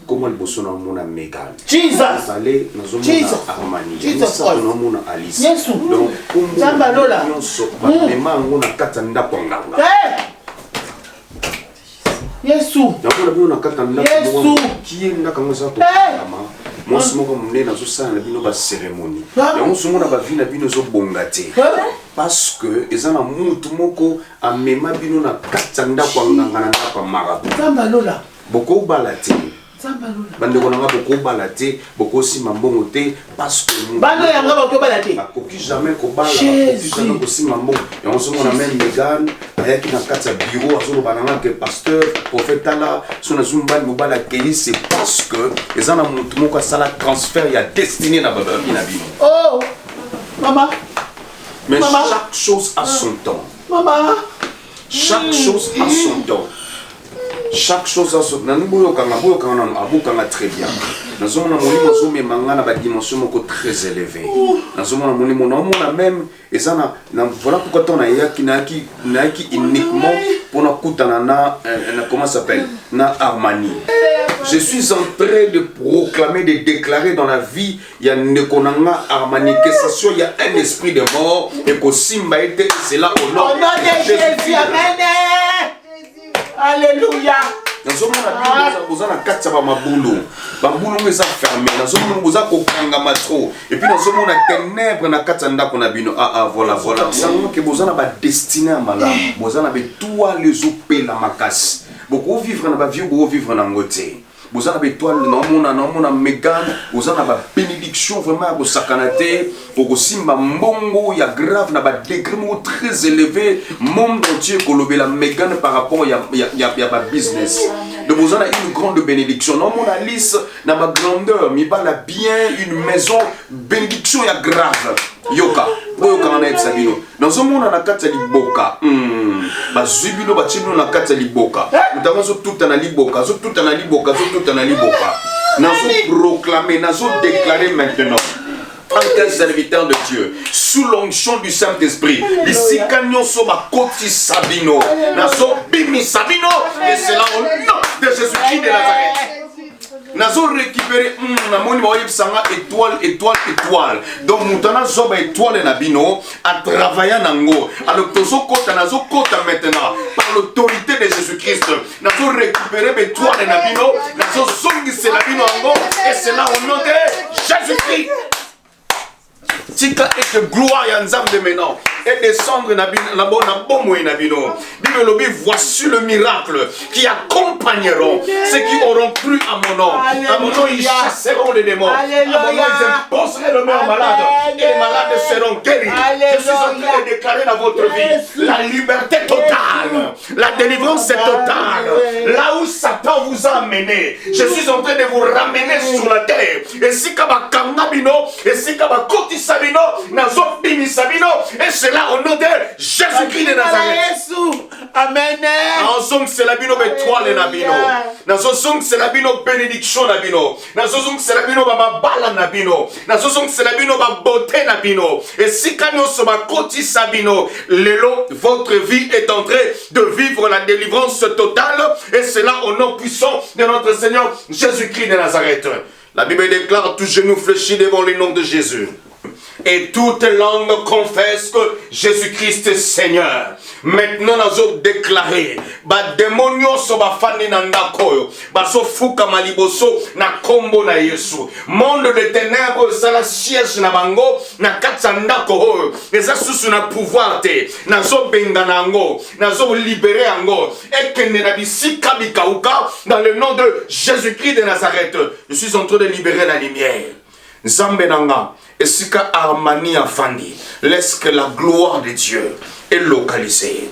Speaker 3: Comment le bosso na mona Megan
Speaker 7: Jesus
Speaker 3: allez nazomona Armani Jesus na mona Alice donc
Speaker 7: Zamba lola
Speaker 3: nyonso ba mema ngona kata ndako nganga
Speaker 7: Yesu
Speaker 3: nakona bino na kata ndako qui ndaka ngoza to mama moi ce moko mné na zo sala na bino ba cérémonie yango somo na ba vie na bino zo bonga te parce que ezana mutu moko amema bino na kata ndako nganga na ndako marabout
Speaker 7: Zamba lola
Speaker 3: boko balate
Speaker 7: Zamba lola
Speaker 3: bande ko nanga boko balate boko si mambongo te parce que
Speaker 7: bande yanga boko balate
Speaker 3: bakoki jamais ko bala bakoki jamais ko si mambongo yango somo na même Megan ayaki na kati ya bureau azolo bananga que pasteur prophète ala sona zumba mobala keli c'est parce que ezana mutu moko sala transfert ya destiné na baba na bino
Speaker 7: oh maman
Speaker 3: mais chaque chose a son temps
Speaker 7: maman
Speaker 3: chaque chose a son temps. Chaque chose a son temps. Nous avons très bien. Nous avons une dimension très élevée. Nous avons même, et ça, voilà pourquoi on a uniquement pour nous comment ça s'appelle, na Armani. Je suis en train de proclamer, de déclarer dans la vie, il y a Nekonanga Armani, que ce soit il y a un esprit de mort et que Simba était, c'est là au nom
Speaker 7: de Jésus. Amen. Alléluia.
Speaker 3: Nous avons quatre bambulu mais fermé. Nous avons et puis nous avons ténèbres na katanda kona bino voilà ça que vous avez destiné à malade vous avez tout les opé la macasse beaucoup vivre na vie ou vivre na ngote vous avez étoile non Megan vous avez bénédiction vraiment pour sakanate pour simba mbongo ya grave na ba degré très élevé monde entier kolobela Megan par rapport ya ba business de vous avez une grande bénédiction non mon Alice na ba grandeur mi bala bien une maison bénédiction ya grave yoka boyoka na ebsabino dans un monde na kati liboka ba zubino ba chino na kati liboka mutabazo tout na liboka zo tout na liboka nazo proclamer nazo déclarer maintenant en tant que serviteur de Dieu sous l'onction du Saint-Esprit ici kanyon so ba koti sabino nazo bimi sabino et c'est là au nom de Jésus-Christ de Nazareth. Nous avons récupéré étoile. Donc, nous avons étoile nabino à travailler nango. Alors, nous avons maintenant par l'autorité de Jésus-Christ. Nous avons récupéré étoile nabino. Nous avons zongissé nabino nango. Et c'est là au nom de Jésus-Christ. Tika et que gloire et ensemble de maintenant. et descendre na bomo et na bino. Bible lobi, voici le miracle qui accompagneront ceux qui auront cru à mon nom. À mon nom, ils chasseront les démons. À mon nom, ils imposeraient le main aux malades. Et les malades seront guéris. Je suis en train de déclarer dans votre vie la liberté totale. La délivrance est totale. Là où Satan vous a amené, je suis en train de vous ramener sur la terre. Et si kaba kangabino, et si kaba koti sabino, nazo bini sabino, et c'est là au nom de Jésus-Christ de Nazareth.
Speaker 7: Amen.
Speaker 3: Nazo c'est la bino étoile nabino. Nazo c'est la bino bénédiction nabino. Nazo c'est la bino baba bala nabino. Nazo c'est la bino baba beauté nabino. Et si kano soba koti sabino, lelo votre vie est en train de vivre la délivrance totale, et c'est là au nom puissant de notre Seigneur Jésus-Christ de Nazareth. La Bible déclare: tout genou fléchit devant le nom de Jésus. Et toute langue confesse que Jésus-Christ est Seigneur. Maintenant, nous avons déclaré, ba démonio so ba fani na ndakoyo, ba so fuka maliboso na kombo na Yesu. Monde de ténèbres, ça la siège na bango, na katsa ndako hoyo. Et ça sous na pouvoir te, na zo benga na ngo, na zo libérer ango. Et que ne bisika bikauka dans le nom de Jésus-Christ de Nazareth. Je suis en train de libérer la lumière. Zambe nanga. Et si ka Armani a fandi, laisse que la gloire de Dieu est localisée.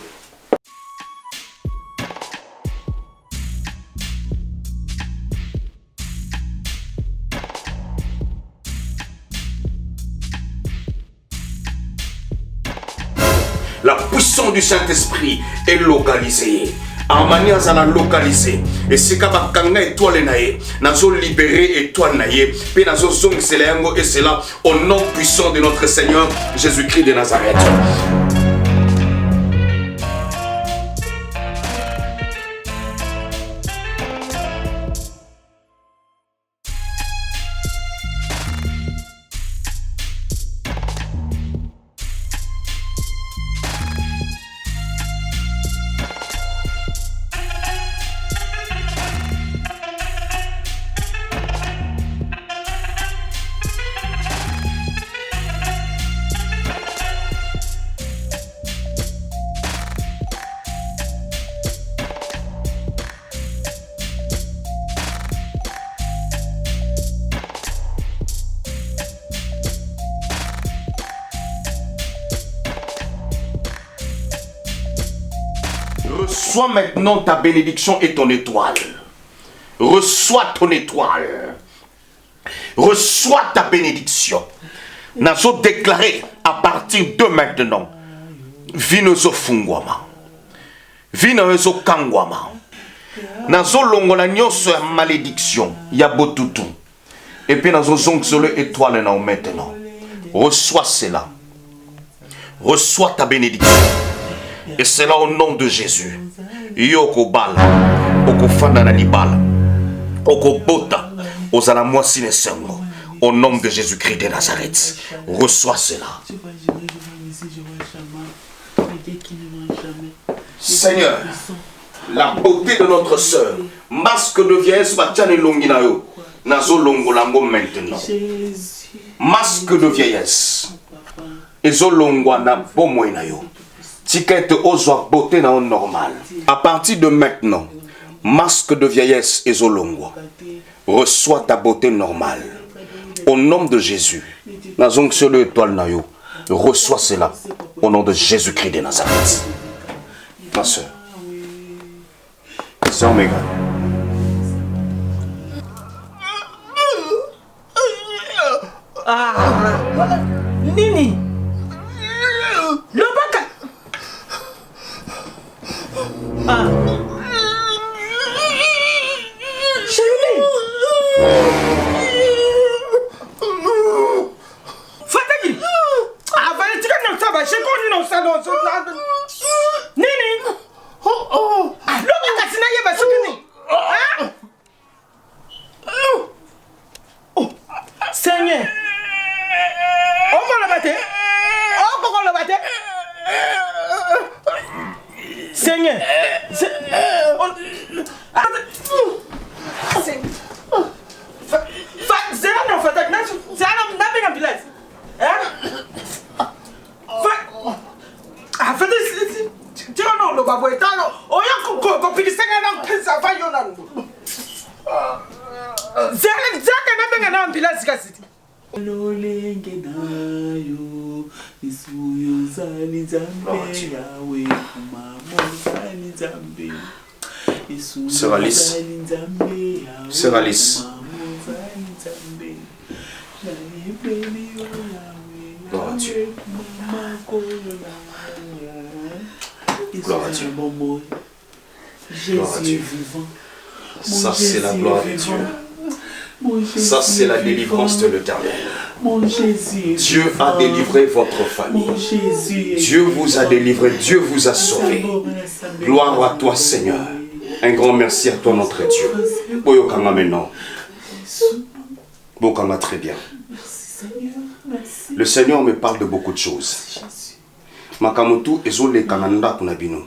Speaker 3: La puissance du Saint-Esprit est localisée. Armani azala localisé. Et si kaba kanga étoile nae, nazo libéré étoile nae, puis nazo zong selengo, et c'est là au nom puissant de notre Seigneur Jésus-Christ de Nazareth. Reçois maintenant ta bénédiction et ton étoile. Reçois ton étoile. Reçois ta bénédiction. Nazo déclaré à partir de maintenant. Vinozo fungwama. Vinozo kangwama. Nazo longola nyoso ya malédiction. Ya botutu. Et puis nazo zong sur l'étoile maintenant. Reçois cela. Reçois ta bénédiction. Et c'est là au nom de Jésus. Yoko bala, oko fanda na libala, oko bota, ozala mwasi nesengo. Au nom de Jésus-Christ de Nazareth, reçois cela. Seigneur, la beauté de notre sœur, masque de vieillesse batiane longinayo, nazo longolango maintenant. Masque de vieillesse, ezo longwa na bomoinayo. Ticket ozwa beauté na normal. À partir de maintenant, masque de vieillesse et zolongwa, reçois ta beauté normale. Au nom de Jésus, nazong sur l'étoile nayo, reçois cela. Au nom de Jésus-Christ de Nazareth. Ma soeur, Sœur Megan.
Speaker 10: Nini? Lobaka. Chérie. Fataki. Avale tika na saba, sheko ni na salon so na. Nini? Lobaka sina yeba sukini. Seigneur. On va le battre. On va le battre. Seigneur.
Speaker 3: Sœur Alice. Sœur Alice. Gloire à Dieu. Gloire à Dieu. Gloire à Dieu. Ça, c'est la gloire de Dieu. Ça, c'est la délivrance de l'Éternel. Dieu a délivré votre famille. Dieu vous a délivré. Dieu vous a sauvé. Gloire à toi, Seigneur. Un grand merci à toi, notre Dieu. Boyokanga maintenant. Boyokanga très bien. Le Seigneur me parle de beaucoup de choses. Makamotu ezole kananda kunabino.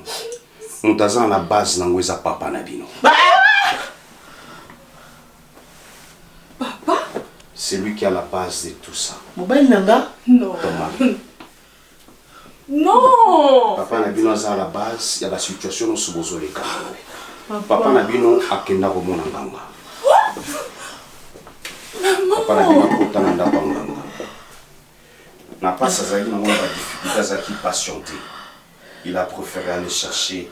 Speaker 3: Mutaza la base nangweza papa nabino. Papa? C'est lui qui a la base de tout ça.
Speaker 7: Mobile nanga?
Speaker 11: Non. Non.
Speaker 3: Papa nabino a la base, il y a la situation où subozole kananda. Papa nabino akenda ko mona nganga. Papa nabino kota nanda ko nganga. Na pas ça zaki na ngamba difficulté zaki patienter. Il a préféré aller chercher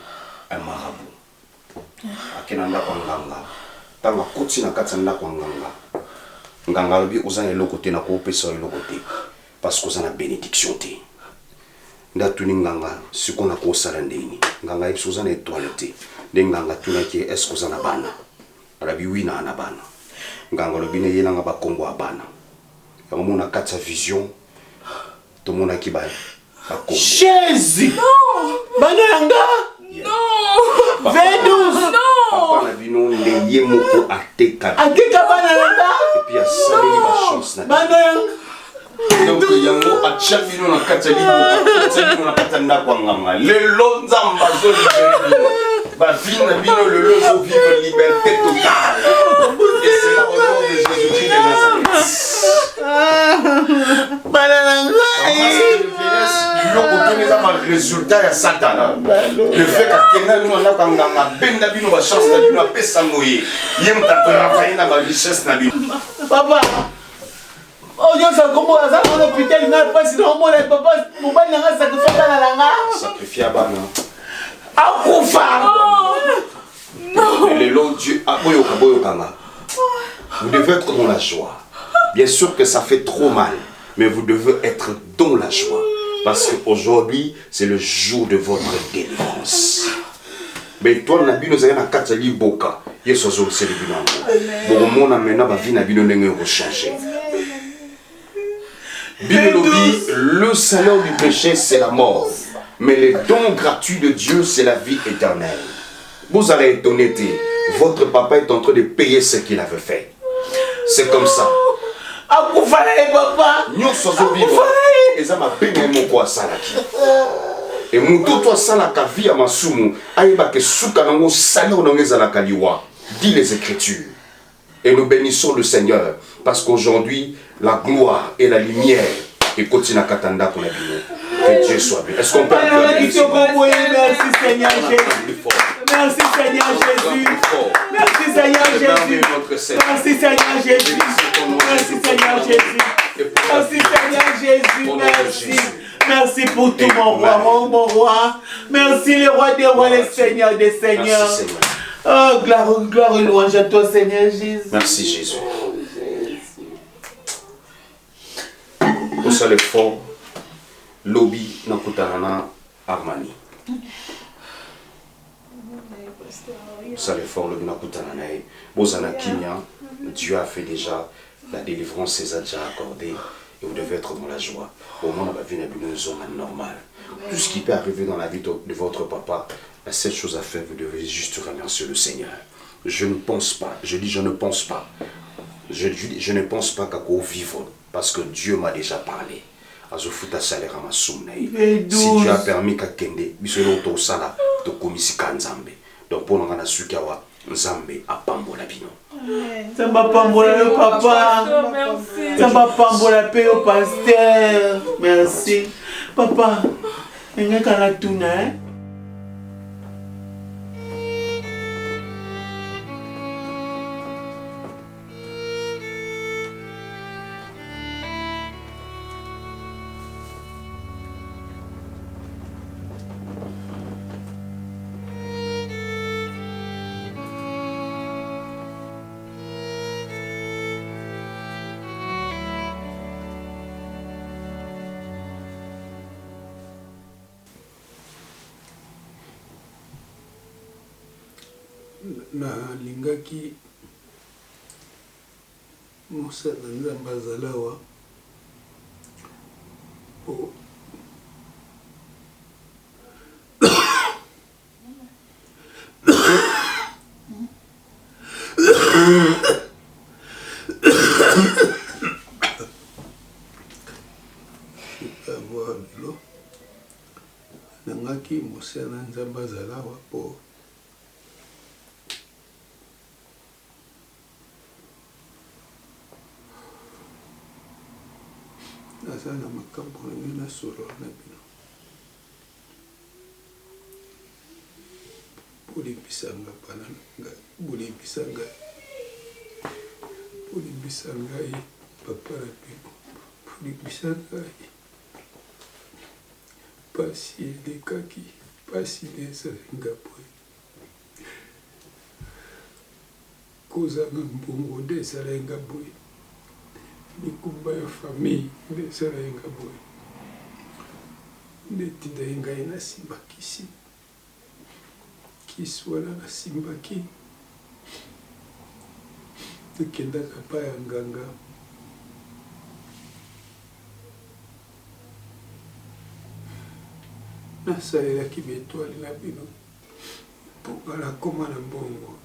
Speaker 3: un marabout. Akenanda ko nganga. Tanga koti na katanda ko nganga. Nganga lobi ozana eloko te na ko pesa eloko te parce que ozana bénédiction te. Ndatuni nganga siko na ko sala ndeni. Nganga yeso ozana étoile te. Nganga tuna ki est-ce que ozana bana. Arabi wina na bana. Nganga lobi ne yena ngaba kongo abana. Yango mona katsa vision. Tout le monde a qui baille.
Speaker 7: Jésus! Non! Bananga! Non! Vénus! Non!
Speaker 3: Papa n'a vu non, les yémoko à teka.
Speaker 7: À teka bananga!
Speaker 3: Et puis à saluer ma chance. Bananga! Donc il y a un mot à tchabino na katali boka. Tchabino na katanda kwa nganga. Le lonzamba zo libéré. Ba vina bino le lozo vive liberté totale. Et c'est là au nom de Jésus-Christ de Nazareth. Le résultat est Satan. Le fait que nous avons la chance de nous appeler Samoye. Il y a travaillé dans la richesse.
Speaker 7: Papa, oh Dieu, ça commence à ça, l'hôpital, il n'a pas si long, papa, mon bain n'a pas sacrifié à la langa.
Speaker 3: Sacrifié à Bana.
Speaker 7: À Koufa.
Speaker 3: Non. Le long Dieu, à Boyokama. Vous devez être dans la joie. Bien sûr que ça fait trop mal, mais vous devez être dans la joie. Parce qu'aujourd'hui, c'est le jour de votre délivrance. Mais toi, Nabi, nous avons un katali boka. Yesozo, c'est le bilan. Bon, mon amena, ma vie n'a pas changé. Biologie, le salaire du péché, c'est la mort. Mais le don gratuit de Dieu, c'est la vie éternelle. Vous allez être honnête, votre papa est en train de payer ce qu'il avait fait. C'est comme ça.
Speaker 7: Papa.
Speaker 3: Nous sommes vivants. Et ça m'a béni mon quoi salaki. Et mon tout toi salaka vie à ma sumu. Aïba que soukanango salon n'ongezalaka liwa. Dit les Écritures. Et nous bénissons le Seigneur. Parce qu'aujourd'hui, la gloire et la lumière et continue à katanda pour la vie. Que Dieu soit béni. Est-ce qu'on peut applaudir?
Speaker 7: Merci Seigneur Jésus. Merci Seigneur Jésus. Merci Seigneur Jésus. Merci Seigneur Jésus. Merci Seigneur Jésus. Merci Seigneur Jésus. Merci. Merci pour tout mon roi, mon roi. Merci le roi des rois, le Seigneur des seigneurs. Oh, gloire et louange à toi Seigneur Jésus.
Speaker 3: Merci Jésus. Pour ça le fort, lobby Nakutarana Armani. Ça le fort, lobby Nakutarana Bozana Kimia. Dieu a fait déjà la délivrance, les a déjà accordé. Et vous devez être dans la joie. Au moins, on va venir dans une zone normale. Tout ce qui peut arriver dans la vie de votre papa, la seule chose à faire, vous devez juste remercier le Seigneur. Je ne pense pas, je dis je ne pense pas. Je ne pense pas qu'à quoi vivre, parce que Dieu m'a déjà parlé. Si Dieu a permis qu'à Kende, bisolo sala to komisi kanzambe. Donc pour nous sukawa nzambe apambola bino.
Speaker 7: Ça m'a pambola le papa. Ça m'a pambola paix au pasteur. Merci. Papa, il y a qu'à la tourner, hein?
Speaker 14: nalingaki mosala nzambe azala awa po avoir lelo nangaki mosala nzambe azala awa po naza na makambo na ngai nasolola na bino bolimbisa nga bana na ngai bolimbisa ngai papa na bino bolimbisa ngai pasi elekaki pasi ezalinga boye kozanga mbongo nde ezalenga boye likumba ya famille nde ezalenga boye ndetindai ngai nasimbaki kisi wana nasimbaki ekendaka pa ya nganga nasalelaki betwale na bino mpo ngala koma na mbongo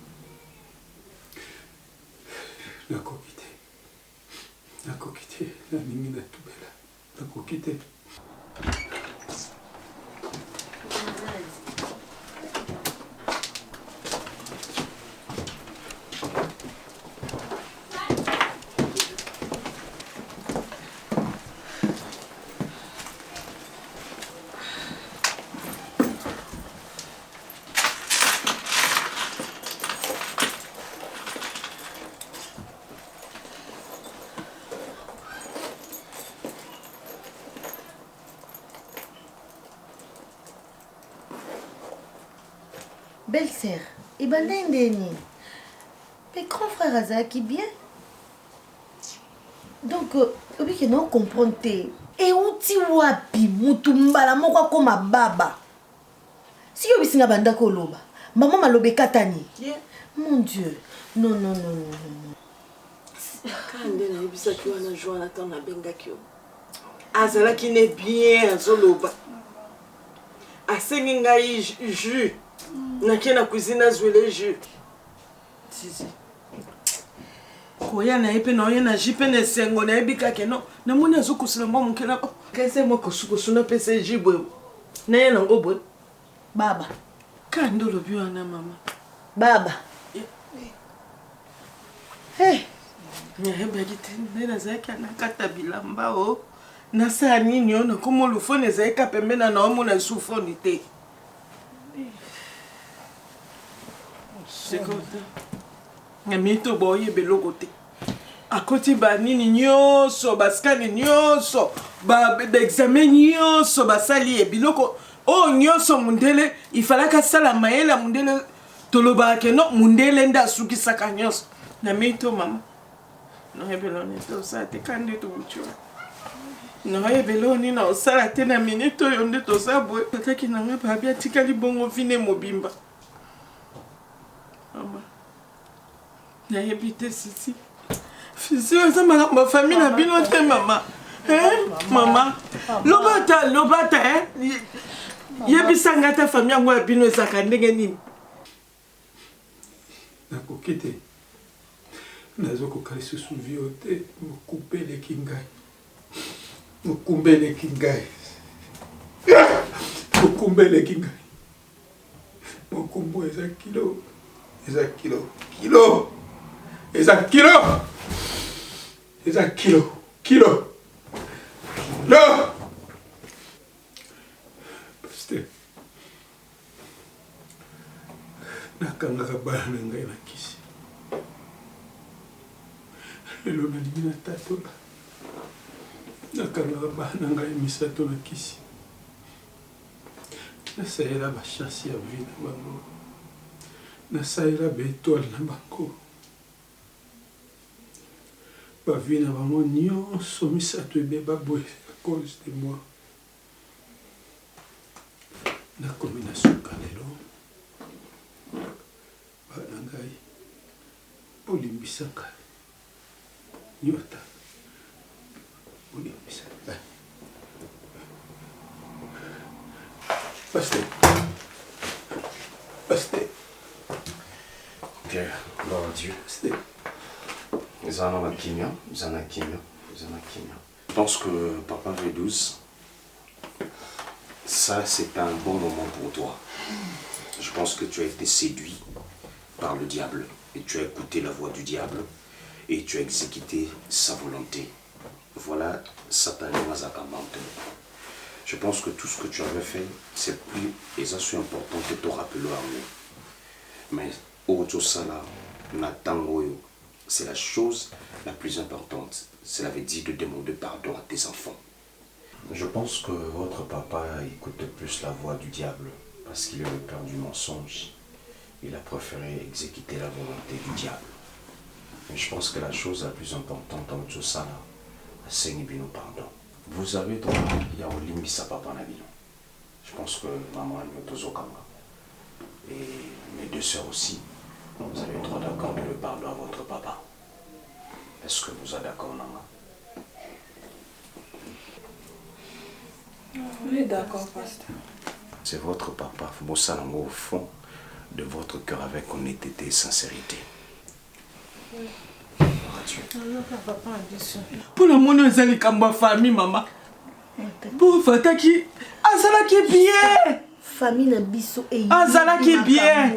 Speaker 14: nakoki te naningi natubela nakoki te
Speaker 2: Belle-sœur, et ben ndeni. Mais grand frère Azaki bien. Donc, obi que non comprendre. Et uti wapi mutumbala moko koma baba. Si obi singa banda koloba, maman malobe katani. Mon Dieu. Non.
Speaker 9: Kande na yebisa ki wana Jonathan na bengaki yo. Azalaki ne bien azoloba. Asengi ngai jus. Nakie na cuisine azwele jus. Sisi. Koya na yepe na oye na jipe na sengo na yebika ke no. Na moni azokusila mwa mukela. Kese mwa kosukusuna pese jibwe. Na ye nango bwe.
Speaker 2: Baba.
Speaker 9: Kando lobi wana mama.
Speaker 2: Baba.
Speaker 9: Hey. Nyahebaki tene na zaki anakata bilamba o. Nasa nini ona komo lufone zaika pembena na omo na sufoni te. C'est comme ça. Nyamito boye beloko te. Akoti ba nini nyoso baskani nyoso ba examen nyoso basali e biloko o nyoso mundele ifalaka sala mayela mundele toloba ke no mundele nda sukisaka nyoso. Nyamito mama. No hebelone to sa te kande to bucho. No hebelone na osala te na minito yonde to sa boye pataki na nga ba bia tikali bongo fine mobimba. Mama. Na yebite sisi. Fisi oza ma famille na bino te mama. Hein? Mama. Lobata yebisanga ta famille ngo ya bino ezaka ndenge nini?
Speaker 14: Nakoki te. Nazokoka lisusu vio te mokupeleki ngai. Mokumbeleki ngai. Mokumbeleki ngai. Mokumbo eza kilo. Eza kilo. Pasteur. Nakangaka bana na ngai na kisi. Lelo nalingi natatola. Nakangaka bana na ngai misato na kisi. Nasalela bachance ya vie na bango. Nasalela bétoile na bango. Ba vie na bango nyonso misato ebeba boye à cause de moi. Nakomi na suka lelo. olimbisa ngai nyota olimbisa Pasteur.
Speaker 3: Pierre, gloire à Dieu. Ils en ont un kimia. Je pense que Papa V12, ça c'est un bon moment pour toi. Je pense que tu as été séduit par le diable et tu as écouté la voix du diable et tu as exécuté sa volonté. Voilà, Satan Mazakamante. Je pense que tout ce que tu avais fait, c'est plus et ça c'est important que tu rappelles à nous. Mais autre sala, c'est la chose la plus importante. Cela veut dire de demander pardon à tes enfants. Je pense que votre papa écoute plus la voix du diable parce qu'il est le père du mensonge. Il a préféré exécuter la volonté du diable. Mais je pense que la chose la plus importante en tout ça, c'est Nibino pardon. Vous avez droit à Olimbisa Papa Nabino. Je pense que maman est Tozokama. Et mes deux sœurs aussi, vous avez le droit d'accorder le pardon à votre papa. Est-ce que vous êtes d'accord, maman?
Speaker 12: Oui, d'accord, pasteur.
Speaker 3: C'est votre papa. Vous salamez au fond de votre cœur avec honnêteté et sincérité.
Speaker 12: Oui.
Speaker 7: Pour le monde, ils allaient comme ma famille, maman. Pour Fataki, Azalaki bien.
Speaker 2: Famille na biso e
Speaker 7: Azalaki bien.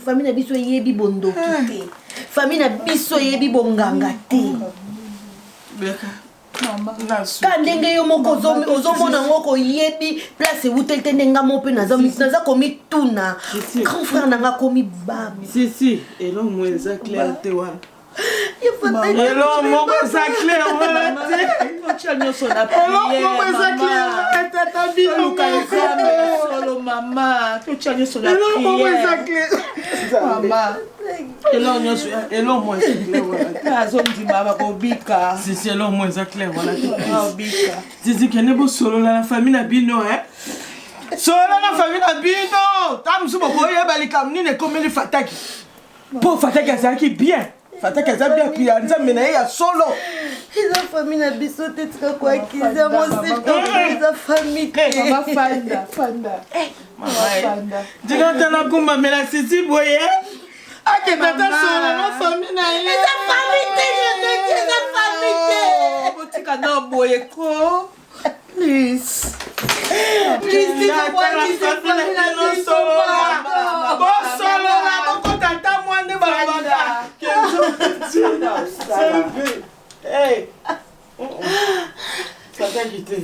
Speaker 2: Famille na biso yebi bondo te. Famille na biso yebi bonganga te. Kandenge yo moko ozomona ngoko yebi place wutel tendenga mo pe naza komi tuna. Grand frère nanga komi babi.
Speaker 7: Si, et là moi ça clair te wa. Hello, mon clair, Fata kaza bien kuyanza mena ya solo.
Speaker 2: Eza famille na biso te tika kwa kiza mo se eza famille.
Speaker 7: Mama fanda. Fanda. Diga na kumba mena sisi boye. Ake tata solo na famille na ye.
Speaker 2: Eza famille te, eza famille te.
Speaker 7: Botika na boye ko. Please.
Speaker 2: Please, famille na biso.
Speaker 7: Bo solo na boko tata mwande babaka. Hey! Tata kite.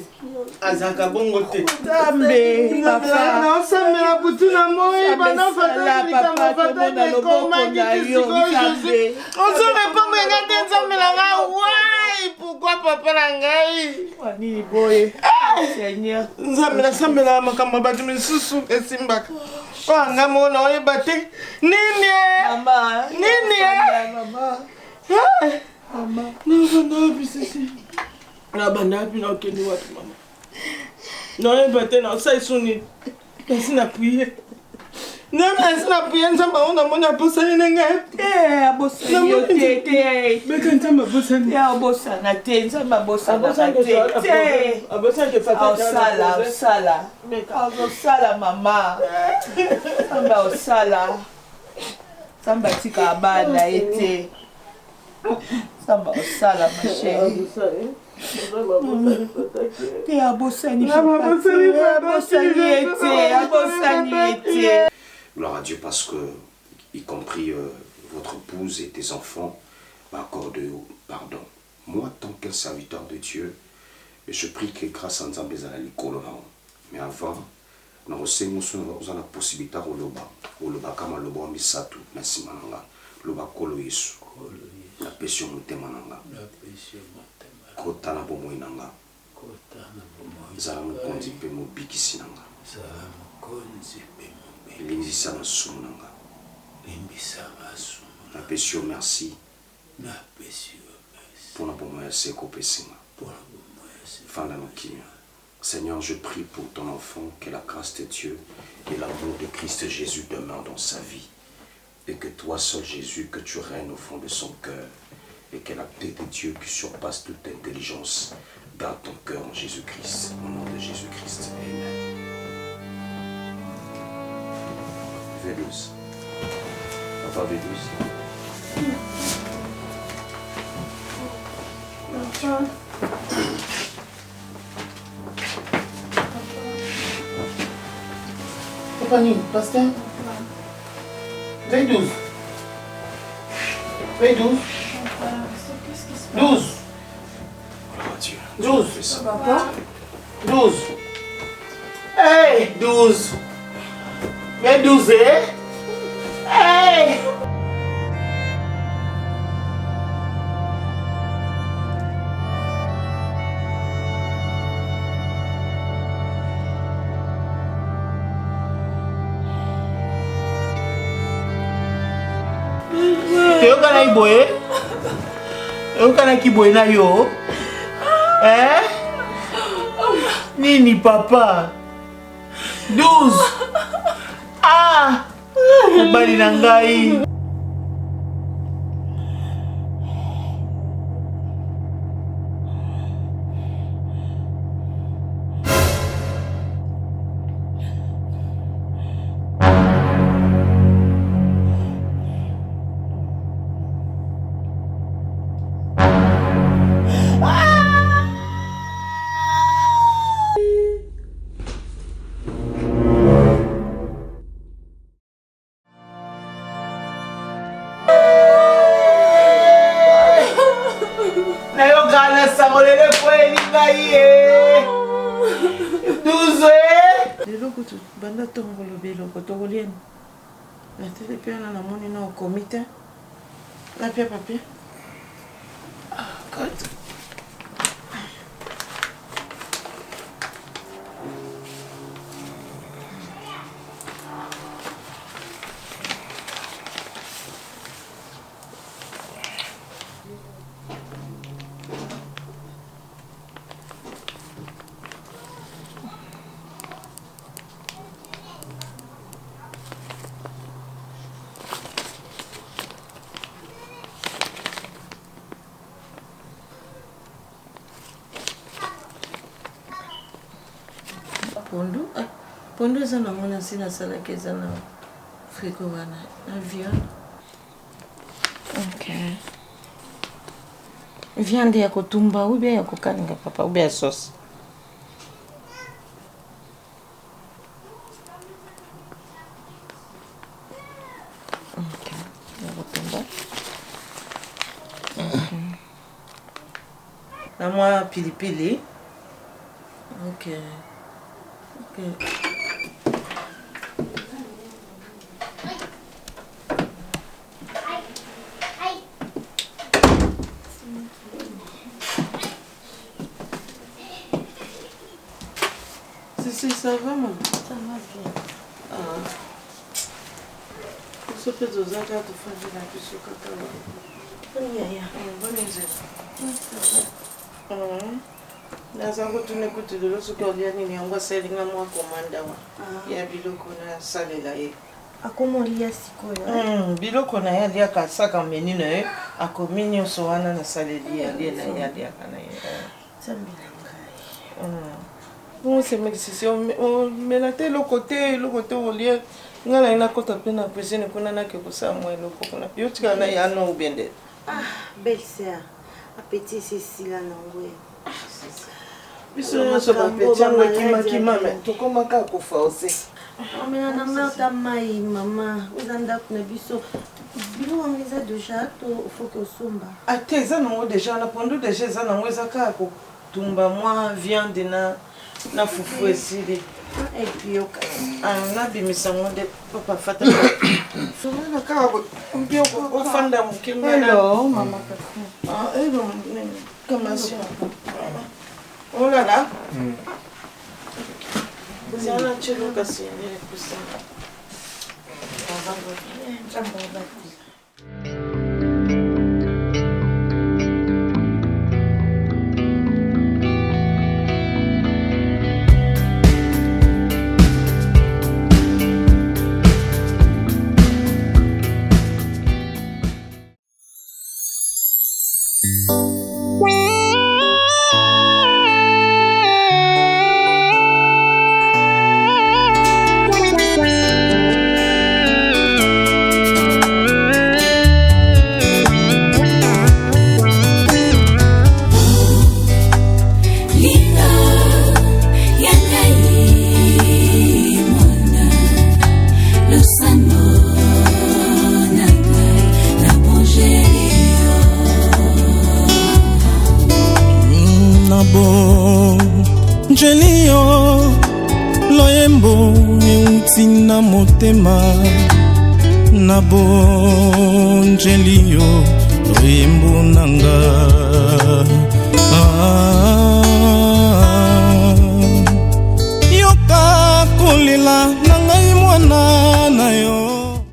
Speaker 7: Azaka bongo te.
Speaker 2: Tambe, papa.
Speaker 7: Na osame la butuna moi bana fata
Speaker 2: papa to na loboko na yo tambe.
Speaker 7: Ozo répondre ngate nzambe la nga why pourquoi papa na ngai?
Speaker 2: Wani boye. Seigneur.
Speaker 7: Nzambe la sambe la makamba batu misusu esimbaka. Wanga mona oyeba te. Nini?
Speaker 2: Mama.
Speaker 7: Nini?
Speaker 2: Mama.
Speaker 7: Mama. Non, bisisi. Na banapi na okeni watu mama. Non, bete na sai suni. Kasi na prier. Non, mais na prier nzamba ona mona posani nga.
Speaker 2: Abosani yo te.
Speaker 7: Beka nzamba posani.
Speaker 2: Ya abosana te, nzamba abosana te.
Speaker 7: Abosani ke fata.
Speaker 2: Osala mama. Nzamba osala. Nzamba tika abana ete. Nzamba osala ma chérie. Te abosani ete.
Speaker 3: Gloire à Dieu parce que, y compris votre épouse et tes enfants, m'accordent pardon. Moi, tant qu'un serviteur de Dieu, je prie que grâce à Nzambe ezalaki kolona. Mais avant, na osengo on a la possibilité de loba kama loba misatu na sima nanga. Loba kolo Yesu. La passion motema nanga. Kota na bomoi nanga. Zala mokonzi pe mobikisi nanga. Limbisa na sumu nanga. Na passion merci. Pour la bomoi ya seko pesinga. Fanda no kimia. Seigneur, je prie pour ton enfant, que la grâce de Dieu et l'amour de Christ Jésus demeurent dans sa vie. Et que toi seul, Jésus, que tu règnes au fond de son cœur. Et que la paix de Dieu qui surpasse toute intelligence garde ton cœur en Jésus-Christ. Au nom de Jésus-Christ. Amen. V12. Papa V12.
Speaker 7: Papa Nini, pasteur. Veille 12. Veille 12. 12. 12.
Speaker 11: Papa.
Speaker 7: 12. Hey, 12. Mais 12, eh? Hey! Teyokana iboye? Teyokana kiboye na yo? Eh? Nini papa? 12. Ah! Mobali na ngai. Nayokana samolele kweli ngai eh. 12 eh.
Speaker 9: Lelo kutu banda tongolo biloko tongolieni. Na tele pe na moni na komite. Na pe papier. Ah, God. Pondo eza na mwana nsi nasalaki eza na frigo wana na viande.
Speaker 15: Ok. Viande ya kotumba ou bien ya kokalinga papa ou bien ya sauce? Ok. Ya kotumba. Ok.
Speaker 9: Na mwa pilipili. Ok. Ok. Si, ça va, maman?
Speaker 15: Ça va bien.
Speaker 9: Ah. Você fez os anos do fazer na pessoa que acaba. Nazangu tunekutulilo suki olia nini yango selinga mwa komanda wa ya biloko na salela ye.
Speaker 15: Akomolia sikoyo.
Speaker 9: Biloko na ya lia kasaka meni na ye akomi nyonso wana na saleli ya lia na ya lia kana ye.
Speaker 15: Zambila ngai.
Speaker 9: Bon, c'est l'excision. Mais la tête, le côté, au lieu, on a une côte à peine à cuisine, qu'on a que ça, moi, le coco. Yo, tu as un nom bien de.
Speaker 15: Ah, belle-sœur. Appétit, c'est si là, non, oui.
Speaker 9: Biso, so ba petia ngo kima, mais to koma ka ko forcer.
Speaker 15: Mais on a marre ta maï, maman. Vous en avez na biso. Bilo on les a déjà, il faut que somba.
Speaker 9: Ah, t'es ça non déjà, na pondo déjà ça non za ka ko tumba moi viande na fufu esili.
Speaker 15: Et puis ok.
Speaker 9: Ah, na bimisa ngode papa fata. So na ka ko mbio ko fanda mukinga.
Speaker 15: Hello, maman.
Speaker 9: Ah, hello, comment ça? Oh là là. Vous allez chez nous casser les coussins.
Speaker 1: nabonjelio loyembo euti na motema nabonjelio loyembo nanga